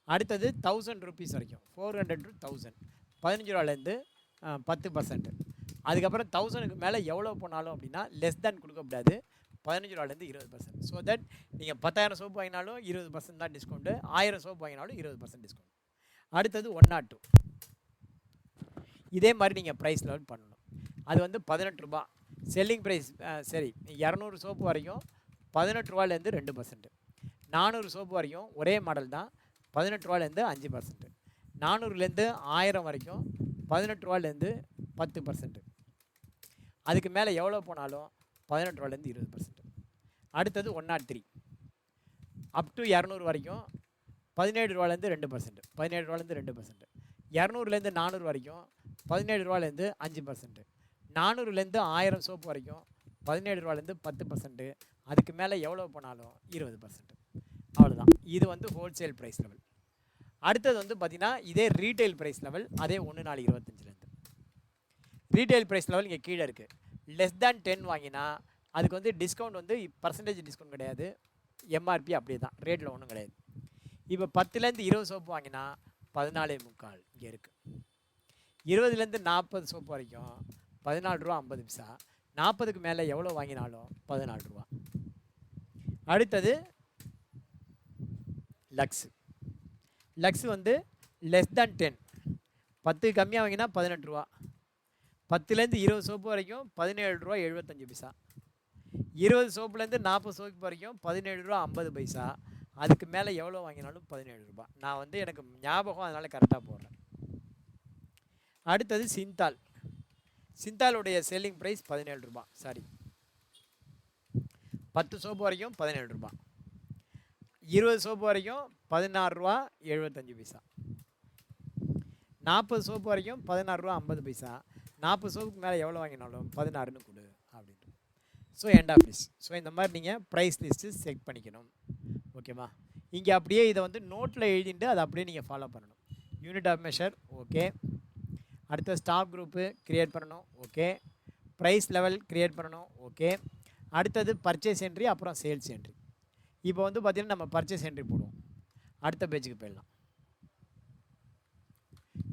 அடுத்தது 1000 rupees வரைக்கும் 400 to 1000 15 ரூபாலேருந்து 10%. அதுக்கப்புறம் 1000க்கு மேலே எவ்வளோ போனாலும் அப்படின்னா லெஸ் தேன் கொடுக்கக்கூடாது, 15 ரூபாலேருந்து 20%. ஸோ தட் நீங்கள் 10,000 சோப்பு வாங்கினாலும் 20% தான் டிஸ்கவுண்ட்டு, 1000 சோப்பு வாங்கினாலும் 20% டிஸ்கவுண்ட். அடுத்தது 102. இதே மாதிரி நீங்கள் ப்ரைஸ் லெவல் பண்ணணும். அது வந்து 18 ரூபா செல்லிங் ப்ரைஸ். சரி, 200 சோப்பு வரைக்கும் 18 ரூபாலேருந்து 2%. 400 சோப்பு வரைக்கும் ஒரே மாடல் தான், 18 ரூபாலேருந்து 5%. 400லேருந்து 1000 வரைக்கும் 18 ரூபாலேருந்து 10%. அதுக்கு மேலே எவ்வளோ போனாலும் 18 ரூபாலேருந்து 20%. அடுத்தது 103 அப் டு 200 வரைக்கும் 17 ரூபாலேருந்து 2%, 17 ரூபாலேருந்து 2%. 200லேருந்து 400 வரைக்கும் 17 ரூபாலேருந்து 5%. 400லேருந்து 1000 சோப்பு வரைக்கும் 17 ரூபாலேருந்து 10%. அதுக்கு மேலே எவ்வளோ போனாலும் 20%. அவ்வளோதான். இது வந்து ஹோல்சேல் ப்ரைஸ் லெவல். அடுத்தது வந்து பார்த்திங்கன்னா இதே ரீட்டைல் ப்ரைஸ் லெவல், அதே 1/4/25. ரீட்டைல் ப்ரைஸ் லெவல் இங்கே கீழே இருக்குது. லெஸ் தேன் 10 வாங்கினா அதுக்கு வந்து டிஸ்கவுண்ட் வந்து பர்சன்டேஜ் டிஸ்கவுண்ட் கிடையாது, எம்ஆர்பி அப்படியே தான், ரேட்டில் ஒன்றும் கிடையாது. இப்போ 10லேருந்து 20 சோப்பு வாங்கினா 14.25 இங்கே இருக்குது. 20லேருந்து 40 சோப்பு வரைக்கும் 14 ரூபா 50 பைசா. 40க்கு மேலே எவ்வளோ வாங்கினாலும் 14 ரூபா. அடுத்தது லக்ஸ் வந்து லெஸ் தேன் 10, 10 கம்மியாக வாங்கினா 18 ரூபா. 10லேருந்து 20 சோப்பு வரைக்கும் 17 ரூபா 75 பைசா. 20 சோப்புலேருந்து 40 சோப்பு வரைக்கும் 17 ரூபா 50 பைசா. அதுக்கு மேலே எவ்வளோ வாங்கினாலும் 17 ரூபா. நான் வந்து எனக்கு ஞாபகம், அதனால் கரெக்டாக போடுறேன். அடுத்தது சிந்தாலுடைய செல்லிங் ப்ரைஸ் 17 ரூபா. சாரி, 10 சோப்பு வரைக்கும் 17 ரூபா. 20 சோப்பு வரைக்கும் 16 ரூபா 75 பைசா. 40 சோப்பு வரைக்கும் 16 ரூபா 50 பைசா. 40 சோப்புக்கு மேலே எவ்வளோ வாங்கினாலும் 16ன்னு கொடு அப்படின்ட்டு. So end of list. So இந்த மாதிரி நீங்கள் ப்ரைஸ் லிஸ்ட்டு செக் பண்ணிக்கணும். ஓகேவா? இங்கே அப்படியே இதை வந்து நோட்டில் எழுதிட்டு அதை அப்படியே நீங்கள் ஃபாலோ பண்ணணும். Unit of measure okay. அடுத்த ஸ்டாக் குரூப்பு க்ரியேட் பண்ணணும் ஓகே. ப்ரைஸ் லெவல் க்ரியேட் பண்ணணும் ஓகே. அடுத்தது பர்ச்சேஸ் என்ட்ரி, அப்புறம் சேல்ஸ் என்ட்ரி. இப்போ வந்து பார்த்திங்கன்னா நம்ம பர்ச்சேஸ் என்ட்ரி போடுவோம். அடுத்த பேஜுக்கு போயிடலாம்.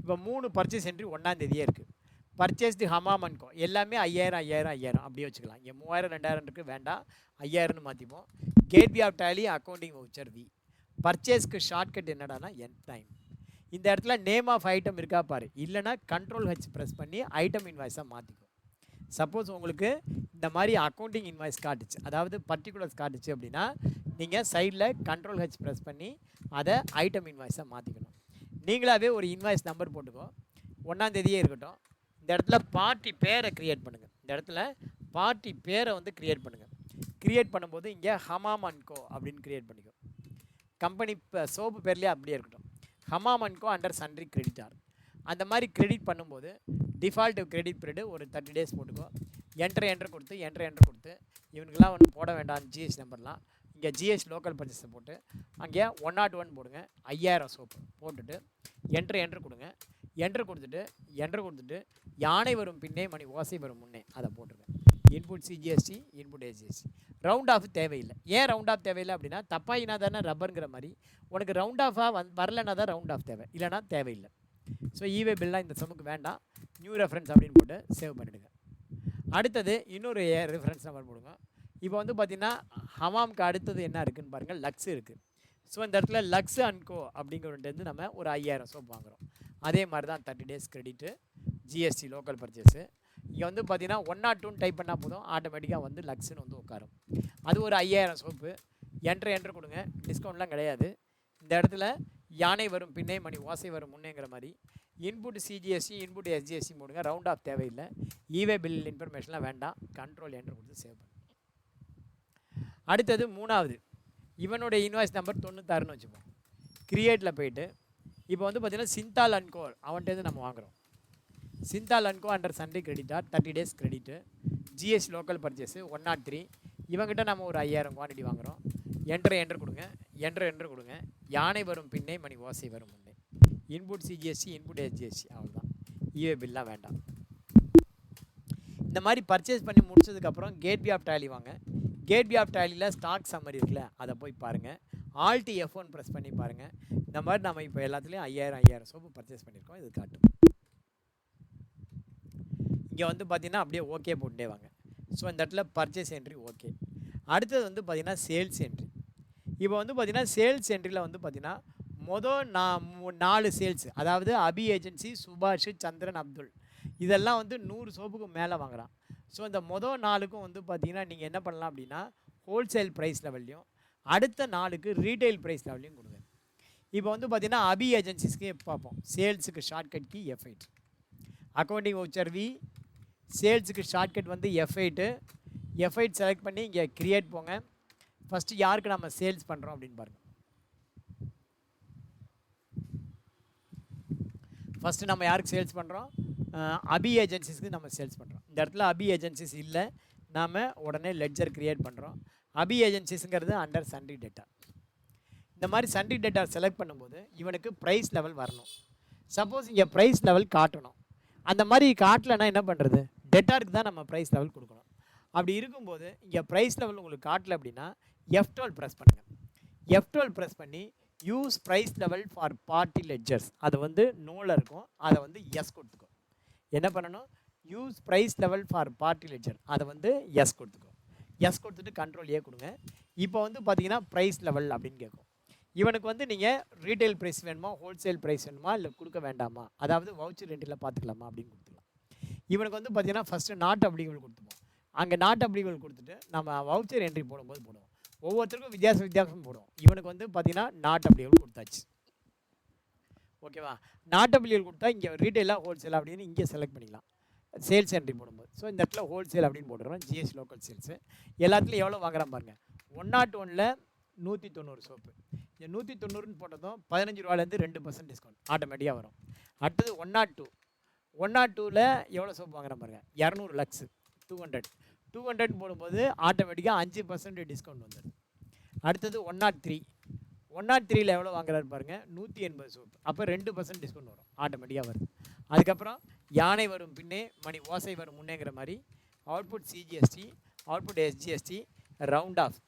இப்போ 3 பர்ச்சேஸ் என்ட்ரி 1ஆம் தேதியே இருக்குது. பர்ச்சேஸ்டு ஹமாம் அண்ட் கோ எல்லாமே 5000 அப்படியே வச்சுக்கலாம். இங்கே 3000 2000 இருக்குது, வேண்டாம் 5000ன்னு மாற்றிப்போம். Gateway of Tally accounting voucher V. பர்ச்சேஸ்க்கு ஷார்ட்கட் என்னடானா என் டைம். இந்த இடத்துல நேம் ஆஃப் ஐட்டம் இருக்கா பாரு, இல்லைனா Ctrl H ப்ரெஸ் பண்ணி ஐட்டம் இன்வாய்ஸாக மாற்றிக்கும். சப்போஸ் உங்களுக்கு இந்த மாதிரி அக்கௌண்டிங் இன்வாய்ஸ் காட்டுச்சு, அதாவது பர்டிகுலர்ஸ் காட்டுச்சு அப்படின்னா நீங்கள் சைடில் கண்ட்ரோல் ஹெச் ப்ரெஸ் பண்ணி அதை ஐட்டம் இன்வாய்ஸாக மாற்றிக்கணும். நீங்களாகவே ஒரு இன்வாய்ஸ் நம்பர் போட்டுக்கோ, 1ஆம் தேதியே இருக்கட்டும். இந்த இடத்துல பார்ட்டி பேரை க்ரியேட் பண்ணுங்கள். இந்த இடத்துல பார்ட்டி பேரை வந்து க்ரியேட் பண்ணுங்கள். க்ரியேட் பண்ணும்போது இங்கே ஹமாம் அண்ட் கோ அப்படின்னு க்ரியேட் பண்ணிக்கோ. கம்பெனி சோப்பு பேர்லேயே அப்படியே இருக்கட்டும், Hamam and co under sundry creditor. அந்த மாதிரி கிரெடிட் பண்ணும்போது டிஃபால்ட் கிரெடிட் பீரியடு ஒரு 30 டேஸ் போட்டுக்கோ. என்ட்ரு கொடுத்து இவனுக்கெல்லாம் ஒன்றும் போட வேண்டாம் ஜிஎஸ் நம்பர்லாம். இங்கே ஜிஎஸ் லோக்கல் பர்ச்சேஸை போட்டு அங்கே 101 போடுங்க, 5000 சோப்பு போட்டுட்டு என்ட்ரு கொடுங்க. என்ட்ரு கொடுத்துட்டு யானை வரும் பின்னே மணி ஓசை வரும் முன்னே அதை போட்டுருங்க. Input CGST, input SGST. Round off தேவையில்லை. ஏன் ரவுண்ட் ஆஃப் தேவையில்லை அப்படின்னா, தப்பாயினா தானே ரப்பருங்கிற மாதிரி உனக்கு ரவுண்ட் ஆஃபாக வரலைன்னா தான் ரவுண்ட் ஆஃப் தேவை, இல்லைனா தேவையில்லை. ஸோ ஈவே பில்லாம் இந்த சமுக்கு வேண்டாம். நியூ ரெஃபரன்ஸ் அப்படின்னு போட்டு சேவ் பண்ணிவிடுங்க. அடுத்தது இன்னொரு ரெஃபரன்ஸ் நம்பர் போடுங்க. இப்போ வந்து பார்த்திங்கன்னா ஹமாம்க்கு அடுத்தது என்ன இருக்குதுன்னு பாருங்கள், லக்ஸ் இருக்குது. ஸோ இந்த இடத்துல லக்ஸ் அண்ட் கோ அப்படிங்கிறதுலேருந்து நம்ம ஒரு 5000 சோப் வாங்குகிறோம். அதே மாதிரி தான் 30 days credit, GST local purchase. இங்கே வந்து பார்த்திங்கன்னா 102 டைப் பண்ணால் போதும், ஆட்டோமேட்டிக்காக வந்து லக்ஸ்ன்னு வந்து உட்காரும். அது ஒரு 5000 சோப்பு. என்ட்ரு கொடுங்க, டிஸ்கவுண்ட்லாம் கிடையாது. இந்த இடத்துல யானை வரும் பின்னே மணி ஓசை வரும் முன்னேங்கிற மாதிரி இன்புட் சிஜிஎஸ்டி, இன்புட் எஸ்ஜிஎஸ்டி போடுங்க. ரவுண்ட் ஆஃப் தேவையில்லை. ஈவே பில் இன்ஃபர்மேஷன்லாம் வேண்டாம். கண்ட்ரோல் என்ட்ரு கொடுத்து சேவ் பண்ணு. அடுத்தது 3வது, இவனுடைய இன்வாய்ஸ் நம்பர் 96ன்னு வச்சுப்போம். கிரியேட்டில் போயிட்டு இப்போ வந்து பார்த்திங்கன்னா சிந்தால் அண்ட் கோ அவன்கிட்டேருந்து நம்ம வாங்குகிறோம். Cinthol and co under sundry creditor, 30 days credit, GST local purchase 103. இவங்ககிட்ட நம்ம ஒரு 5000 குவான்டிட்டி வாங்குகிறோம். என்ட்ரு கொடுங்க. யானை வரும் பின்னே மணி ஓசை வரும் முன்னே. Input CGST, input SGST. அவ்வளோதான். ஈவே பில்லாம் வேண்டாம். இந்த மாதிரி பர்ச்சேஸ் பண்ணி முடிச்சதுக்கப்புறம் கேட்வே ஆஃப் டேலி வாங்க. கேட்வே ஆஃப் டேலியில் ஸ்டாக் சம்மரி இருக்குல்ல, அதை போய் பாருங்கள். ஆல்ட் F1 ப்ரெஸ் பண்ணி பாருங்கள். இந்த மாதிரி நம்ம இப்போ எல்லாத்துலேயும் 5000 சோப்பு பர்ச்சேஸ் பண்ணியிருக்கோம். இது காட்டும். இங்கே வந்து பார்த்திங்கன்னா அப்படியே ஓகே போட்டுட்டே வாங்க. ஸோ இந்த இடத்துல பர்ச்சேஸ் என்ட்ரி ஓகே. அடுத்தது வந்து பார்த்திங்கன்னா சேல்ஸ் என்ட்ரி. இப்போ வந்து பார்த்திங்கன்னா சேல்ஸ் என்ட்ரியில் வந்து பார்த்திங்கன்னா மொதல் 4 சேல்ஸு, அதாவது அபி ஏஜென்சி, சுபாஷ், சந்திரன், அப்துல், இதெல்லாம் வந்து 100 சோப்புக்கு மேலே வாங்குகிறான். ஸோ இந்த மொதல் 4க்கும் வந்து பார்த்திங்கன்னா நீங்கள் என்ன பண்ணலாம் அப்படின்னா ஹோல்சேல் ப்ரைஸ் லெவல்லையும் அடுத்த 4க்கு ரீட்டைல் ப்ரைஸ் லெவல்லையும் கொடுங்க. இப்போ வந்து பார்த்திங்கன்னா அபி ஏஜென்சிஸ்க்கு பார்ப்போம். சேல்ஸுக்கு shortcut key F8, accounting voucher V, சேல்ஸுக்கு ஷார்ட்கட் வந்து F8 செலக்ட் பண்ணி இங்கே கிரியேட் போங்க. ஃபஸ்ட்டு யாருக்கு நம்ம சேல்ஸ் பண்ணுறோம் அப்படின்னு பாருங்கள். ஃபஸ்ட்டு நம்ம யாருக்கு சேல்ஸ் பண்ணுறோம்? அபி ஏஜென்சிஸ்க்கு நம்ம சேல்ஸ் பண்ணுறோம். இந்த இடத்துல அபி ஏஜென்சிஸ் இல்லை, நாம் உடனே லெட்ஜர் க்ரியேட் பண்ணுறோம். அபி ஏஜென்சிஸுங்கிறது அண்டர் சன்ட்ரி டேட்டா. இந்த மாதிரி சன்ட்ரி டேட்டா செலக்ட் பண்ணும்போது இவனுக்கு ப்ரைஸ் லெவல் வரணும். சப்போஸ் இங்கே ப்ரைஸ் லெவல் காட்டணும், அந்த மாதிரி காட்டலைன்னா என்ன பண்ணுறது? டேட்டாருக்கு தான் நம்ம ப்ரைஸ் லெவல் கொடுக்கணும். அப்படி இருக்கும்போது இங்கே ப்ரைஸ் லெவல் உங்களுக்கு காட்டலை அப்படின்னா F12 ப்ரெஸ் பண்ணுங்கள். F12 ப்ரெஸ் பண்ணி use price level for party ledgers, அது வந்து நோவில் இருக்கும், அதை வந்து எஸ் கொடுத்துக்கோ. என்ன பண்ணணும்? Use price level for party ledger, அதை வந்து எஸ் கொடுத்துக்கோ. எஸ் கொடுத்துட்டு கண்ட்ரோல் ஏ கொடுங்க. இப்போ வந்து பார்த்தீங்கன்னா ப்ரைஸ் லெவல் அப்படின்னு கேட்கும். இவனுக்கு வந்து நீங்கள் ரீட்டைல் ப்ரைஸ் வேணுமா, ஹோல்சேல் ப்ரைஸ் வேணுமா, இல்லை கொடுக்க வேண்டாமா, அதாவது வவுச்சர் என்ட்ரியில் பார்த்துக்கலாமா அப்படின்னு கொடுத்துக்கலாம். இவனுக்கு வந்து பார்த்தீங்கன்னா ஃபஸ்ட்டு நாட் அப்ளிகபிள் கொடுத்துப்போம். அங்கே நாட் அப்ளிகபிள் கொடுத்துட்டு நம்ம வவுச்சர் என்ட்ரி போடும்போது போடுவோம். ஒவ்வொருத்தருக்கும் வித்தியாசம் போடுவோம். இவனுக்கு வந்து பார்த்தீங்கன்னா நாட் அப்ளிகபிள் கொடுத்தாச்சு. ஓகேவா? நாட் அப்ளிகபிள் கொடுத்தா இங்கே ரீட்டைலாக ஹோல்சேல் அப்படின்னு இங்கே செலக்ட் பண்ணிக்கலாம் சேல்ஸ் என்ட்ரி போடும்போது. ஸோ இந்த இடத்துல ஹோல்சேல் அப்படின்னு போட்டுக்கிறோம். ஜிஎஸ்டி லோக்கல் சேல்ஸு எல்லாத்துலேயும் எவ்வளோ வாங்குறான் பாருங்கள். 101ல் 190 சோப்பு. இந்த 190ன்னு போட்டதும் 15 ரூபாலேருந்து 2% டிஸ்கவுண்ட் ஆட்டோமேட்டிக்காக வரும். அடுத்தது 102ல் எவ்வளோ சோப்பு வாங்குறான் பாருங்கள். 200 லக்ஸு 200 போடும்போது ஆட்டோமேட்டிக்காக 5% டிஸ்கவுண்ட் வந்துடுது. அடுத்தது 103ல் எவ்வளோ வாங்குறாரு பாருங்கள். 180 சோப்பு. அப்போ 2% டிஸ்கவுண்ட் வரும், ஆட்டோமேட்டிக்காக வருது. அதுக்கப்புறம் யானை வரும் பின்னே மணி ஓசை வரும் முன்னேங்கிற மாதிரி output CGST, output SGST, round off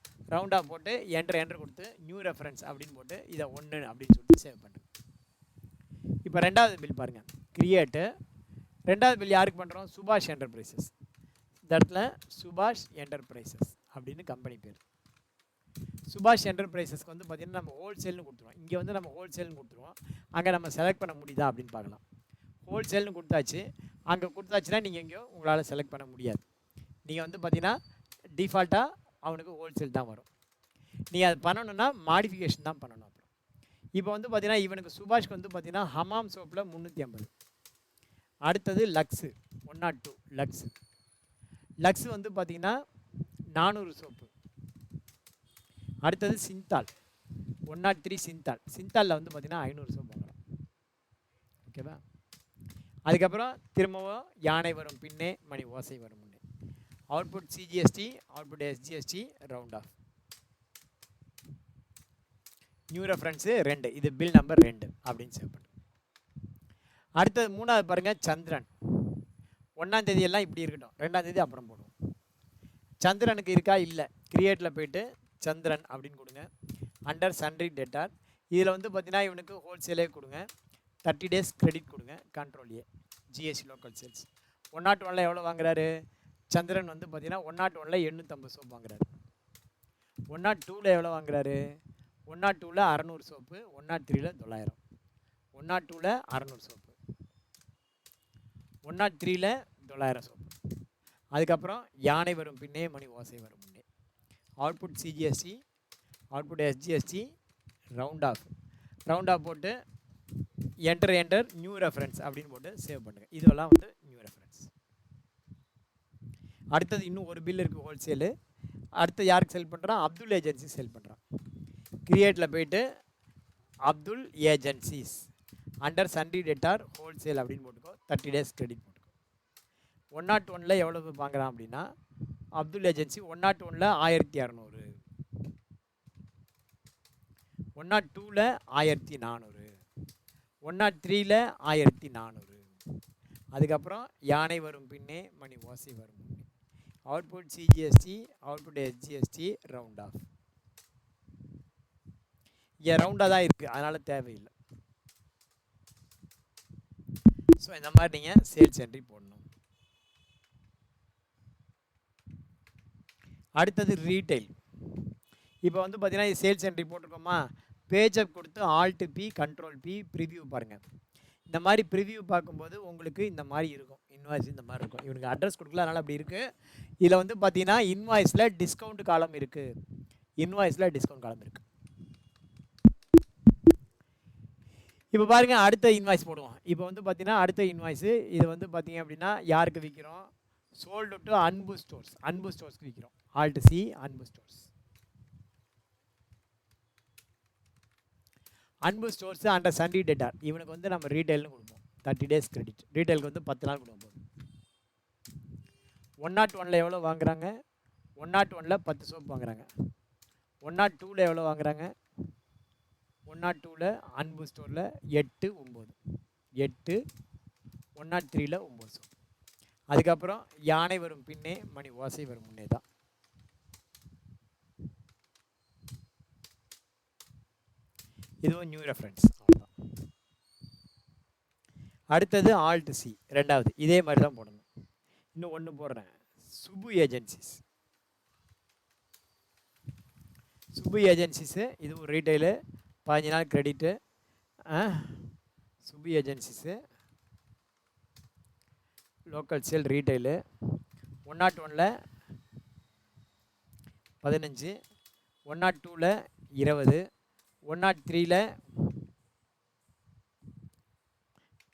போட்டு என்ட்ரு கொடுத்து நியூ ரெஃபரன்ஸ் அப்படின்னு போட்டு இதை 1 அப்படின்னு சொல்லிட்டு சேவ் பண்ணுறேன். இப்போ 2வது பில் பாருங்கள். கிரியேட்டு 2வது பில் யாருக்கு பண்ணுறோம்? சுபாஷ் என்டர்பிரைசஸ். இந்த இடத்துல சுபாஷ் என்டர்பிரைசஸ் அப்படின்னு கம்பெனி பேர். சுபாஷ் என்டர்பிரைசஸ்க்கு வந்து பார்த்திங்கன்னா நம்ம ஹோல்சேல்னு கொடுத்துருவோம். இங்கே வந்து நம்ம ஹோல்சேல்னு கொடுத்துருவோம். அங்கே நம்ம செலக்ட் பண்ண முடியுதா அப்படின்னு பார்க்கலாம். ஹோல்சேல்னு கொடுத்தாச்சு. அங்கே கொடுத்தாச்சுன்னா நீங்கள் எங்கேயோ உங்களால் செலக்ட் பண்ண முடியாது. நீங்கள் வந்து பார்த்தீங்கன்னா டிஃபால்ட்டாக அவனுக்கு ஹோல்சேல் தான் வரும். நீங்கள் அது பண்ணணுன்னா மாடிஃபிகேஷன் தான் பண்ணணும். அப்புறம் இப்போ வந்து பார்த்தீங்கன்னா இவனுக்கு சுபாஷ்க்கு வந்து பார்த்தீங்கன்னா ஹமாம் சோப்பில் 350. அடுத்தது லக்ஸு 102 லக்ஸு. லக்ஸு வந்து பார்த்தீங்கன்னா 400 சோப்பு. அடுத்தது சிந்தால் 103 சிந்தால். சிந்தாலில் வந்து பார்த்தீங்கன்னா 500 சோப்பு வாங்குறோம். ஓகேவா? அதுக்கப்புறம் திரும்பவும் யானை வரும் பின்னே மணி ஓசை வரும் முன்னே. Output CGST, output SGST, round off. New reference 2, இது பில் நம்பர் 2 அப்படின்னு சேவ் பண்ணு. அடுத்தது 3வது பாருங்கள், சந்திரன். 1ஆம் தேதியெல்லாம் இப்படி இருக்கட்டும், 2ஆம் தேதி அப்புறம் போடுவோம். சந்திரனுக்கு இருக்கா? இல்லை. கிரியேட்டில் போயிட்டு சந்திரன் அப்படின்னு கொடுங்க. Under sundry debtors. இதில் வந்து பார்த்தீங்கன்னா இவனுக்கு ஹோல்சேலே கொடுங்க. 30 days கிரெடிட் கொடுங்க. Control A, GST local sales. 101ல் எவ்வளோ வாங்குறாரு? சந்திரன் வந்து பார்த்தீங்கன்னா 101ல் 850 சோப்பு வாங்குறாரு. 102ல் எவ்வளோ வாங்குறாரு? 102ல் 600 சோப்பு. 103ல் 900. 102ல் 600 சோப்பு. 103ல் 900 சோப்பு. அதுக்கப்புறம் யானை வரும் பின்னே மணி ஓசை வரும் முன்னே. Output CGST, output SGST, round off. Round off போட்டு என்டர் நியூ ரெஃபரன்ஸ் அப்படின்னு போட்டு சேவ் பண்ணுங்கள். இதெல்லாம் வந்து நியூ ரெஃபரன்ஸ். அடுத்தது இன்னும் ஒரு பில் இருக்குது ஹோல்சேலு. அடுத்து யாருக்கு செல் பண்ணுறான்? அப்துல் ஏஜென்சி செல் பண்ணுறான். கிரியேட்டில் போயிட்டு Abdul agencies under sundry டேட்டார் wholesale அப்படின்னு போட்டுக்கோ. 30 days கிரெடிட் போட்டுக்கோ. 101ல் எவ்வளோ வாங்குறான் அப்படின்னா அப்துல் ஏஜென்சி 101ல் 1200. 102ல் 1400. 103ல் 1400. அதுக்கப்புறம் யானை வரும் பின்னே மணி ஓசை வரும் முன்னே. Output CGST, output SGST, round off. இங்கே ரவுண்டாக தான் இருக்குது, அதனால் தேவையில்லை. ஸோ இந்த மாதிரி நீங்கள் சேல்ஸ் என்ட்ரி போடணும். அடுத்தது ரீட்டைல். இப்போ வந்து பார்த்தீங்கன்னா சேல்ஸ் என்ட்ரி போட்டிருக்கோமா, பேஜப் கொடுத்து alt P, control P, preview பாருங்கள். இந்த மாதிரி ப்ரிவியூ பார்க்கும்போது உங்களுக்கு இந்த மாதிரி இருக்கும். இன்வாய்ஸ் இந்த மாதிரி இருக்கும். இவனுக்கு அட்ரஸ் கொடுக்கல, அதனால் அப்படி இருக்குது. இதில் வந்து பார்த்தீங்கன்னா இன்வாய்ஸில் டிஸ்கவுண்ட் காலம் இருக்குது. இன்வாய்ஸில் டிஸ்கவுண்ட் காலம் இருக்குது. இப்போ பாருங்கள், அடுத்த இன்வாய்ஸ் போடுவோம். இப்போ வந்து பார்த்தீங்கன்னா அடுத்த இன்வாய்ஸு இது வந்து பார்த்தீங்க அப்படின்னா யாருக்கு விற்கிறோம்? சோல்டு டு அன்பு ஸ்டோர்ஸ். அன்பு ஸ்டோர்ஸ்க்கு விற்கிறோம். ஆல்ட் சி, அன்பு ஸ்டோர்ஸ். அன்பு ஸ்டோர்ஸ் அண்டர் சன்ரி டேட்டார். இவனுக்கு வந்து நம்ம ரீட்டைல்னு கொடுப்போம். 30 days கிரெடிட். ரீட்டைலுக்கு வந்து 10 நாள் கொடுப்போம். 101ல் எவ்வளோ வாங்குறாங்க? 101ல் 10 சோப்பு வாங்குறாங்க. 102ல் எவ்வளோ வாங்குறாங்க? 102ல் அன்பு ஸ்டோரில் 8, 9. 8. 103ல் 9 சோப்பு. அதுக்கப்புறம் யானை வரும் பின்னே மணி ஓசை வரும் முன்னே தான். இதுவும் நியூ ரெஃபரன்ஸ். அவ்வளோதான். அடுத்தது ஆல்ட் சி, 2வது. இதே மாதிரி தான் போடணும். இன்னும் ஒன்று போடுறேன், சுபு ஏஜென்சிஸ். சுபு ஏஜென்சிஸு இதுவும் ரீட்டைலு, 15 நாள் credit. Subu agencies local sale retail. 101ல் 15, 102ல் 20, 103ல்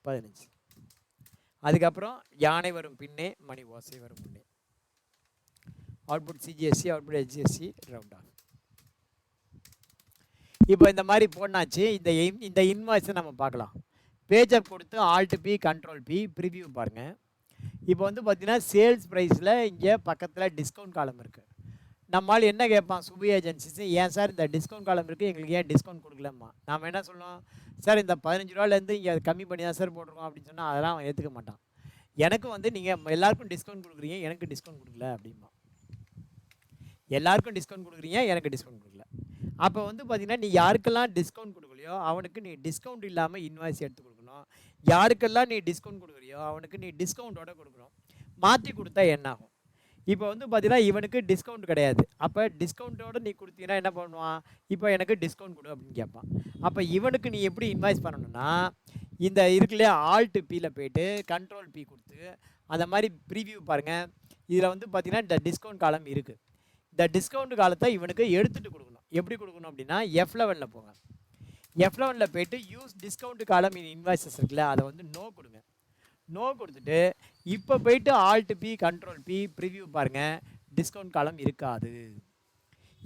15. அதுக்கப்புறம் யானை வரும் பின்னே மணி ஓசை வரும் முன்னே. Output CGST, output SGST, round off. இப்போ இந்த மாதிரி போனாச்சு. இந்த இன்வாய்ஸை நம்ம பார்க்கலாம். பேஜப் கொடுத்து alt P, control P, preview பாருங்கள். இப்போ வந்து பார்த்தீங்கன்னா சேல்ஸ் ப்ரைஸில் இங்கே பக்கத்தில் டிஸ்கவுண்ட் காலம் இருக்குது. நம்மளால் என்ன கேட்பான் சுபு ஏஜென்சிஸ், ஏன் சார் இந்த டிஸ்கவுண்ட் காலம் இருக்குது, எங்களுக்கு ஏன் டிஸ்கவுண்ட் கொடுக்கலம்மா? நாம் என்ன சொல்லுவோம், சார் இந்த 15 ரூபாலேருந்து இங்கே கம்மி பண்ணி தான் சார் போட்டிருக்கோம் அப்படின்னு சொன்னால் அதெல்லாம் அவன் ஏற்றுக்க மாட்டான். எனக்கு வந்து நீங்கள் எல்லாருக்கும் டிஸ்கவுண்ட் கொடுக்குறீங்க, எனக்கு டிஸ்கவுண்ட் கொடுக்கல அப்படிமா. எல்லாருக்கும் டிஸ்கவுண்ட் கொடுக்குறீங்க, எனக்கு டிஸ்கவுண்ட் கொடுக்கல. அப்போ வந்து பார்த்தீங்கன்னா நீ யாருக்கெல்லாம் டிஸ்கவுண்ட் கொடுக்கலையோ அவனுக்கு நீ டிஸ்கவுண்ட் இல்லாமல் இன்வாய்ஸ் எடுத்து கொடுக்கணும். யாருக்கெல்லாம் நீ டிஸ்கவுண்ட் கொடுக்குறியோ அவனுக்கு நீ டிஸ்கவுண்ட்டோட கொடுக்கணும். மாற்றி கொடுத்தா என்ன ஆகும்? இப்போ வந்து பார்த்தீங்கன்னா இவனுக்கு டிஸ்கவுண்ட் கிடையாது. அப்போ டிஸ்கவுண்ட்டோடு நீ கொடுத்தீங்கன்னா என்ன பண்ணுவான்? இப்போ எனக்கு டிஸ்கவுண்ட் கொடு அப்படின்னு கேட்பான். அப்போ இவனுக்கு நீ எப்படி இன்வாய்ஸ் பண்ணணும்னா, இந்த இருக்கு இல்லையா ஆல்ட் பியில் போயிட்டு கண்ட்ரோல் பி கொடுத்து அந்த மாதிரி ப்ரீவியூ பாருங்கள். இதில் வந்து பார்த்தீங்கன்னா இந்த டிஸ்கவுண்ட் காலம் இருக்குது. இந்த டிஸ்கவுண்ட் காலத்தை இவனுக்கு எடுத்துகிட்டு கொடுக்கணும். எப்படி கொடுக்கணும் அப்படின்னா F11 போங்க. F11 போயிட்டு யூஸ் டிஸ்கவுண்ட் காலம் இன்வாய்ஸஸ் இருக்குல்ல, அதை வந்து நோ கொடுங்க. நோ கொடுத்துட்டு இப்போ போயிட்டு alt P control P preview பாருங்கள், டிஸ்கவுண்ட் காலம் இருக்காது.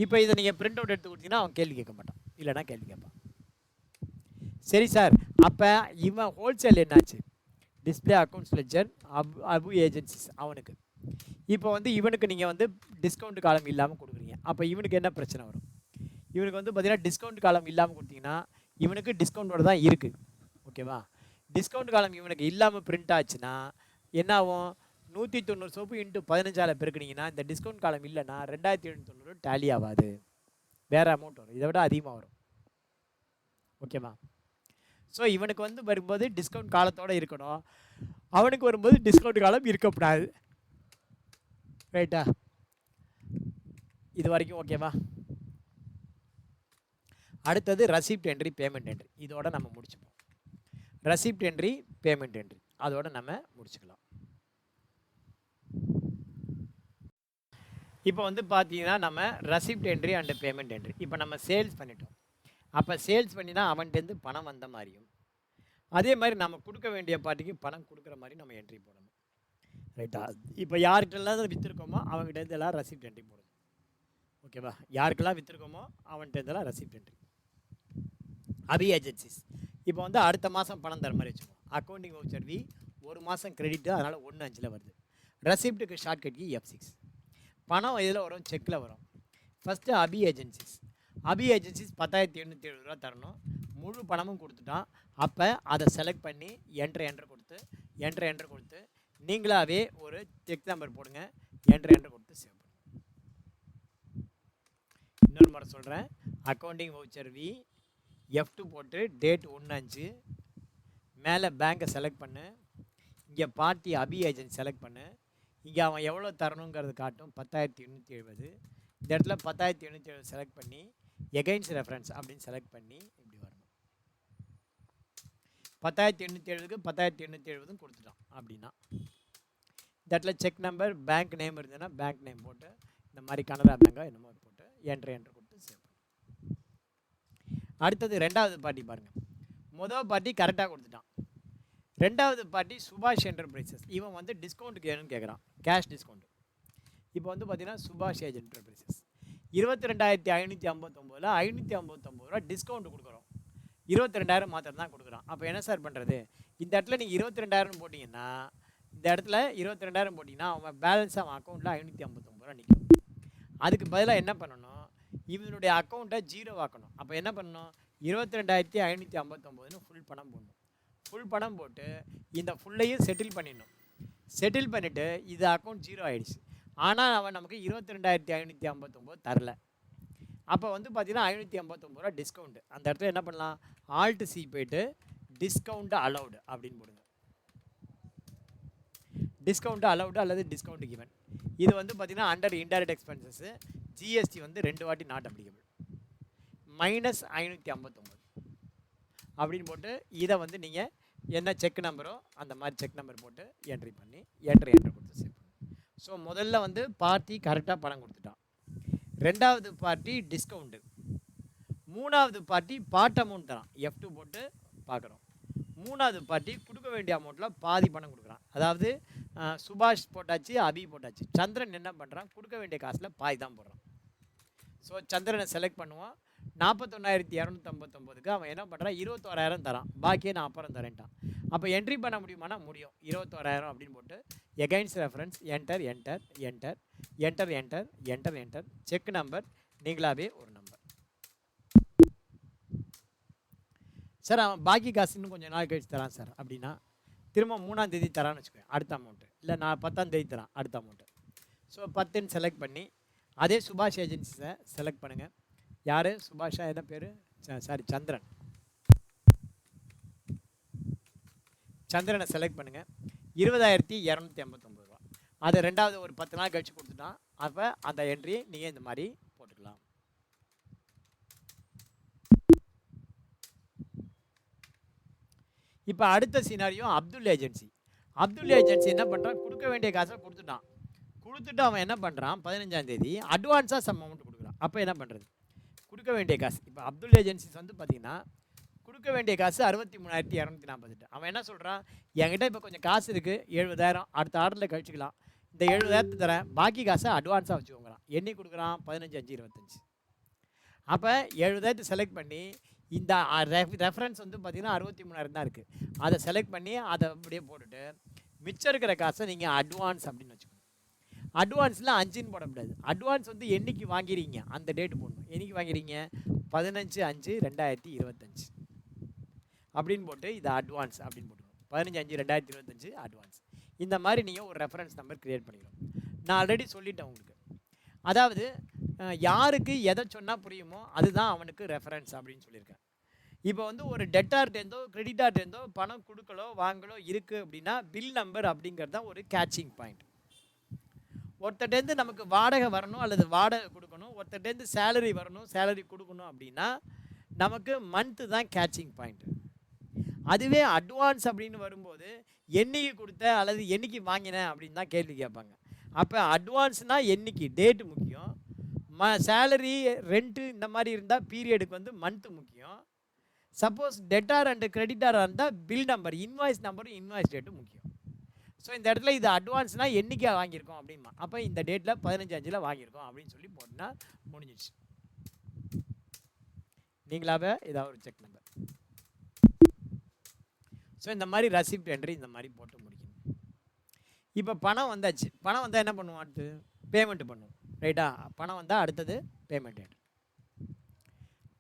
இப்போ இதை நீங்கள் பிரிண்ட் அவுட் எடுத்து கொடுத்தீங்கன்னா அவன் கேள்வி கேட்க மாட்டான், இல்லைனா கேள்வி கேட்பான். சரி சார், அப்போ இவன் ஹோல்சேல் என்னாச்சு? Display accounts ledger Abu agencies அவனுக்கு. இப்போ வந்து இவனுக்கு நீங்கள் வந்து டிஸ்கவுண்ட் காலம் இல்லாமல் கொடுக்குறீங்க. அப்போ இவனுக்கு என்ன பிரச்சனை வரும்? இவனுக்கு வந்து பார்த்தீங்கன்னா டிஸ்கவுண்ட் காலம் இல்லாமல் கொடுத்தீங்கன்னா இவனுக்கு டிஸ்கவுண்டோட தான் இருக்குது. ஓகேவா? டிஸ்கவுண்ட் காலம் இவனுக்கு இல்லாமல் பிரிண்ட் ஆச்சுன்னா என்ன ஆகும்? 190 சோப்பு இன்ட்டு 15 பெருக்குனீங்கன்னா இந்த டிஸ்கவுண்ட் காலம் இல்லைன்னா 2790 டேலி ஆகாது, வேறு அமௌண்ட் வரும், இதை விட அதிகமாக வரும். ஓகேவா? ஸோ இவனுக்கு வந்து வரும்போது டிஸ்கவுண்ட் காலத்தோடு இருக்கணும், அவனுக்கு வரும்போது டிஸ்கவுண்ட் காலம் இருக்கக்கூடாது. ரைட்டா? இது வரைக்கும் ஓகேவா? அடுத்தது ரசிப்ட் என்ட்ரி, பேமெண்ட் என்ட்ரி. இதோட நம்ம முடிச்சுப்போம். ரசிப்ட் என்ட்ரி, பேமெண்ட் என்ட்ரி அதோட நம்ம முடிச்சுக்கலாம். இப்போ வந்து பார்த்தீங்கன்னா நம்ம ரசிப்ட் என்ட்ரி அண்ட் பேமெண்ட் என்ட்ரி இப்போ நம்ம சேல்ஸ் பண்ணிட்டோம். அப்போ சேல்ஸ் பண்ணினா அவன்கிட்டருந்து பணம் வந்த மாதிரியும் அதே மாதிரி நம்ம கொடுக்க வேண்டிய பார்ட்டிக்கு பணம் கொடுக்குற மாதிரி நம்ம என்ட்ரி போடணும். ரைட்டா? இப்போ யார்கிட்டலாம் விற்றுருக்கோமோ அவங்ககிட்ட எல்லாம் ரசிப்ட் என்ட்ரி போடணும். ஓகேவா? யாருக்கெல்லாம் விற்றுருக்கோமோ அவன்கிட்டலாம் ரசிப்ட் என்ட்ரி. அபி ஏஜென்சிஸ் இப்போ வந்து அடுத்த மாதம் பணம் தர மாதிரி வச்சுக்கோம். அக்கௌண்டிங் வவுச்சர் வி ஒரு மாதம் கிரெடிட்டு, அதனால் 1/5 வருது. ரெசிப்ட்டுக்கு ஷார்ட்கட் கி F6. பணம் இதில் வரும், செக்கில் வரும். ஃபஸ்ட்டு அபி ஏஜென்சிஸ். அபி ஏஜென்சிஸ் 10,870 ரூபா தரணும். முழு பணமும் கொடுத்துட்டான். அப்போ அதை செலக்ட் பண்ணி என்ட்ரு கொடுத்து நீங்களாகவே ஒரு செக் நம்பர் போடுங்க. என்ட்ரு கொடுத்து சேவ் பண்ணுங்க. இன்னொரு முறை சொல்கிறேன். அக்கௌண்டிங் வவுச்சர் வி F2 போட்டு டேட் 1/5 மேலே பேங்கை செலக்ட் பண்ணு. இங்கே பார்ட்டி அபி ஏஜென்ட் செலக்ட் பண்ணு. இங்கே அவன் எவ்வளோ தரணுங்கிறது காட்டும், 10,870. இந்த இடத்துல 10,870 செலக்ட் பண்ணி எகைன்ஸ்ட் ரெஃபரன்ஸ் அப்படின்னு செலக்ட் பண்ணி இப்படி வரணும். 10,870க்கு 10,870 கொடுத்துட்டான் அப்படின்னா இந்த இடத்துல செக் நம்பர், பேங்க் நேம் இருந்ததுன்னா பேங்க் நேம் போட்டு இந்த மாதிரி கனரா பேங்கா என்னமோ போட்டு என்ட்ரு கொடுத்து சேவ் பண்ணு. அடுத்தது ரெண்டாவது பார்ட்டி பாருங்கள். முதல் பார்ட்டி கரெக்டாக கொடுத்துட்டான். ரெண்டாவது பார்ட்டி சுபாஷ் என்டர்பிரைசஸ். இவன் வந்து டிஸ்கவுண்ட்டுக்கு வேணும்னு கேட்குறான், கேஷ் டிஸ்கவுண்ட். இப்போ வந்து பார்த்தீங்கன்னா சுபாஷ் என்டர்பிரைசஸ் 22,559 559 ரூபா டிஸ்கவுண்ட் கொடுக்குறோம். 22,000 மாத்திரம் தான் கொடுக்குறான். அப்போ என்ன சார் பண்ணுறது? இந்த இடத்துல நீங்கள் 22,000 போட்டிங்கன்னா இந்த இடத்துல 22,000 போட்டிங்கன்னா அவன் பேலன்ஸ் அவன் அக்கௌண்ட்டில் 559 ரூபா நிற்கும். அதுக்கு பதிலாக என்ன பண்ணணும்? இவனுடைய அக்கௌண்ட்டை 0 ஆக்கணும். அப்போ என்ன பண்ணணும்? 22,559 ஃபுல் பணம் போடணும். ஃபுல் பணம் போட்டு இந்த ஃபுல்லையும் செட்டில் பண்ணிடணும். செட்டில் பண்ணிவிட்டு இது அக்கௌண்ட் 0 ஆகிடுச்சு. ஆனால் அவன் நமக்கு 22,559 தரல. அப்போ வந்து பார்த்தீங்கன்னா 559 ரூபா டிஸ்கவுண்ட்டு. அந்த இடத்துல என்ன பண்ணலாம்? ஆல்ட் சி போய்ட்டு டிஸ்கவுண்ட் அலௌடு அப்படின்னு போடுங்க. டிஸ்கவுண்ட் அலௌடு அல்லது டிஸ்கவுண்ட் கிவன். இது வந்து பார்த்தீங்கன்னா அண்டர் இன்டைரக்ட் எக்ஸ்பென்சஸ்ஸு ஜிஎஸ்டி வந்து 2 வாட்டி நாட் அப்ளிகபிள். -559 அப்படின்னு போட்டு இதை வந்து நீங்கள் என்ன செக் நம்பரோ அந்த மாதிரி செக் நம்பர் போட்டு என்ட்ரி பண்ணி என்ட்ரு கொடுத்து சேவ் பண்ணு. ஸோ முதல்ல வந்து பார்ட்டி கரெக்டாக பணம் கொடுத்துட்டான். ரெண்டாவது பார்ட்டி டிஸ்கவுண்ட்டு. மூணாவது பார்ட்டி பார்ட் அமௌண்ட் தரான். F2 போட்டு பார்க்குறோம். மூணாவது பார்ட்டி கொடுக்க வேண்டிய அமௌண்ட்டில் பாதி பணம் கொடுக்குறான். அதாவது சுபாஷ் போட்டாச்சு, அபி போட்டாச்சு. சந்திரன் என்ன பண்ணுறான்? கொடுக்க வேண்டிய காசில் பாதி தான் போடுறான். ஸோ சந்திரனை செலக்ட் பண்ணுவான். 41,259க்கு அவன் என்ன பண்ணுறான்? 21,000 தரான். பாக்கியே நான் அப்புறம் தரேன்ட்டான். அப்போ என்ட்ரி பண்ண முடியுமானா முடியும். 21,000 அப்படின்னு போட்டு against reference enter cheque number நீங்களாவே ஒரு நம்பர். சார் அவன் பாக்கி காசு இன்னும் கொஞ்சம் நாள் கழிச்சு தரான் சார் அப்படின்னா திரும்ப 3ஆம் தேதி தரான்னு வச்சுக்கோங்க, அடுத்த அமௌண்ட்டு. இல்லை நான் 10ஆம் தேதி தரான், அடுத்த அமௌண்ட்டு. ஸோ 10ன்னு செலக்ட் பண்ணி அதே சுபாஷ் ஏஜென்சிஸை செலக்ட் பண்ணுங்கள். யார்? சுபாஷா என்ன பேர்? சாரி சந்திரன். சந்திரனை செலக்ட் பண்ணுங்கள். 20,259 ரூபா. அதை ரெண்டாவது ஒரு 10 நாள் கழிச்சு கொடுத்துட்டான். அப்போ அந்த என்ட்ரியை நீங்கள் இந்த மாதிரி போட்டுக்கலாம். இப்போ அடுத்த scenario Abdul agency. Abdul agency என்ன பண்ணுறான், கொடுக்க வேண்டிய காசை கொடுத்துட்டான். கொடுத்துட்டு அவன் என்ன பண்ணுறான், 15ஆம் தேதி அட்வான்ஸாக சம் அமௌண்ட் கொடுக்குறான். அப்போ என்ன பண்ணுறது, கொடுக்க வேண்டிய காசு இப்போ அப்துல் ஏஜென்சிஸ் வந்து பார்த்தீங்கன்னா கொடுக்க வேண்டிய காசு 63,248. அவன் என்ன சொல்கிறான், என்கிட்ட இப்போ கொஞ்சம் காசு இருக்குது 70,000, அடுத்த ஆர்டரில் கழிச்சிக்கலாம், இந்த 70,000 தரேன், பாக்கி காசை அட்வான்ஸாக வச்சுக்கோங்கிறான். எண்ணி கொடுக்குறான் 15/5/25. அப்போ 70,000 செலக்ட் பண்ணி இந்த ரெஃபரன்ஸ் வந்து பார்த்தீங்கன்னா 63,000 தான் இருக்குது. அதை செலக்ட் பண்ணி அதை அப்படியே போட்டுட்டு மிச்சம் இருக்கிற காசை நீங்கள் அட்வான்ஸ் அப்படின்னு வச்சுக்கணும். அட்வான்ஸில் 5ன்னு போடக்கூடாது. அட்வான்ஸ் வந்து என்றைக்கு வாங்கிறீங்க அந்த டேட்டு போடணும். என்றைக்கு வாங்கிறீங்க, 15/5/2025 அப்படின்னு போட்டு இதை அட்வான்ஸ் அப்படின்னு போட்டுக்கணும். 15/5/2025 அட்வான்ஸ். இந்த மாதிரி நீங்கள் ஒரு ரெஃபரன்ஸ் நம்பர் க்ரியேட் பண்ணிக்கணும். நான் ஆல்ரெடி சொல்லிட்டேன் உங்களுக்கு. அதாவது யாருக்கு எதை சொன்னால் புரியுமோ அதுதான் அவனுக்கு ரெஃபரன்ஸ் அப்படின்னு சொல்லியிருக்கேன். இப்போ வந்து ஒரு டெட்டார்ட்டேருந்தோ கிரெடிட்டார்ட்டேருந்தோ பணம் கொடுக்கலோ வாங்கலோ இருக்குது அப்படின்னா பில் நம்பர் அப்படிங்கிறது தான் ஒரு கேட்சிங் பாயிண்ட். ஒருத்தட்டேருந்து நமக்கு வாடகை வரணும் அல்லது வாடகை கொடுக்கணும், ஒருத்தட்டேருந்து சேலரி வரணும் சேலரி கொடுக்கணும் அப்படின்னா நமக்கு மந்த்து தான் கேட்சிங் பாயிண்ட். அதுவே அட்வான்ஸ் அப்படின்னு வரும்போது என்னைக்கு கொடுத்த அல்லது என்னைக்கு வாங்கினேன் அப்படின்னு தான் கேள்வி கேட்பாங்க. அப்போ அட்வான்ஸ்னால் என்னைக்கு டேட்டு முக்கியம், சேலரி ரெண்ட்டு இந்த மாதிரி இருந்தால் பீரியடுக்கு வந்து மந்த்து முக்கியம். சப்போஸ் டெட்டார் அண்டு கிரெடிட்டாராக இருந்தால் பில் நம்பர், இன்வாய்ஸ் நம்பரும் இன்வாய்ஸ் டேட்டும் முக்கியம். ஸோ இந்த இடத்துல இது அட்வான்ஸ்னால் என்றைக்கா வாங்கியிருக்கோம் அப்படிமா, அப்போ இந்த டேட்டில் 15/5 வாங்கியிருக்கோம் அப்படின்னு சொல்லி போட்டுனா முடிஞ்சிச்சு. நீங்களாவே ஏதாவது ஒரு செக் நம்பர். ஸோ இந்த மாதிரி ரெசிப்ட் என்ட்ரி இந்த மாதிரி போட்டு முடிக்கணும். இப்போ பணம் வந்தாச்சு. பணம் வந்தால் என்ன பண்ணுவோம், அடுத்து பேமெண்ட்டு பண்ணுவோம், ரைட்டா? பணம் வந்தால் அடுத்தது பேமெண்ட் என்ட்ரி.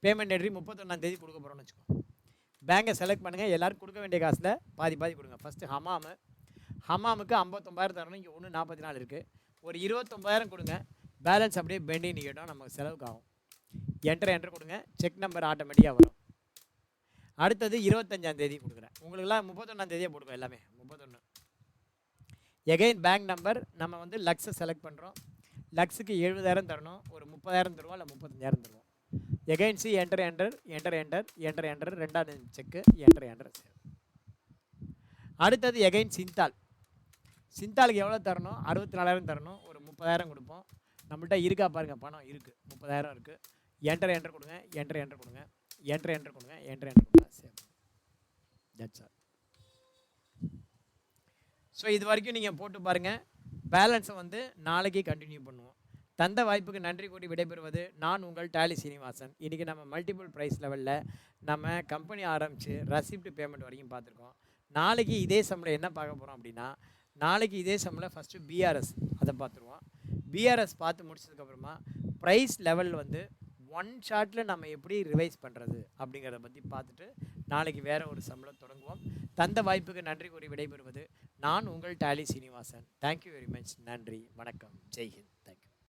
பேமெண்ட் என்ட்ரி 31ஆம் தேதி கொடுக்க போகிறோம்னு வச்சுக்கோ. பேங்கை செலக்ட் பண்ணுங்கள். எல்லோரும் கொடுக்க வேண்டிய காசில் பாதி கொடுங்க. ஃபஸ்ட்டு ஹமாமுக்கு 59,000 தரணும். இங்கே 144 இருக்குது. ஒரு 29,000 கொடுங்க. பேலன்ஸ் அப்படியே பெண்டிங் நிற்கட்டும், நமக்கு செலவுக்கு ஆகும். என்ட்ரு கொடுங்க. செக் நம்பர் ஆட்டோமேட்டிக்காக வரும். அடுத்தது 25ஆம் தேதி கொடுக்குறேன். உங்களுக்குலாம் 31ஆம் தேதியே போடுவோம், எல்லாமே 31. எகைன் பேங்க் நம்பர் நம்ம வந்து லக்ஸை செலக்ட் பண்ணுறோம். லக்ஸுக்கு 70,000 தரணும். ஒரு 30,000 தருவோம், இல்லை 35,000 தருவோம். எகைன் சி என்டர் ரெண்டாவது செக்கு என்டர். அடுத்தது எகைன் சிந்தாலுக்கு எவ்வளோ தரணும், 64,000 தரணும். ஒரு 30,000 கொடுப்போம். நம்மள்கிட்ட இருக்கா பாருங்கள், பணம் இருக்குது, 30,000 இருக்குது. என்டர் கொடுங்க. என்டர் கொடுங்க. என்டர் கொடுங்க. சேவ். That's all. ஸோ இது வரைக்கும் நீங்கள் போட்டு பாருங்கள். பேலன்ஸை வந்து நாளைக்கு கண்டினியூ பண்ணுவோம். தந்த வாய்ப்புக்கு நன்றி கூறி விடைபெறுவது நான் உங்கள் டாலி சீனிவாசன். இன்றைக்கி நம்ம மல்டிபிள் ப்ரைஸ் லெவலில் நம்ம கம்பெனி ஆரம்பித்து ரெசிப்ட் பேமெண்ட் வரைக்கும் பார்த்துருக்கோம். நாளைக்கு இதே சம்மில் என்ன பார்க்க போகிறோம் அப்படின்னா, நாளைக்கு இதே சம்மில் ஃபஸ்ட்டு பிஆர்எஸ் அதை பார்த்துருவோம். பிஆர்எஸ் பார்த்து முடிச்சதுக்கப்புறமா ப்ரைஸ் லெவல் வந்து ஒன் ஷாட்டில் நம்ம எப்படி ரிவைஸ் பண்ணுறது அப்படிங்கிறத பற்றி பார்த்துட்டு நாளைக்கு வேறு ஒரு சம்மில் தொடங்குவோம். தந்த வாய்ப்புக்கு நன்றி கூறி விடைபெறுவது நான் உங்கள் Tally Srinivasan. Thank you very much. நன்றி, வணக்கம், ஜெய்ஹிந்த். தேங்க்யூ.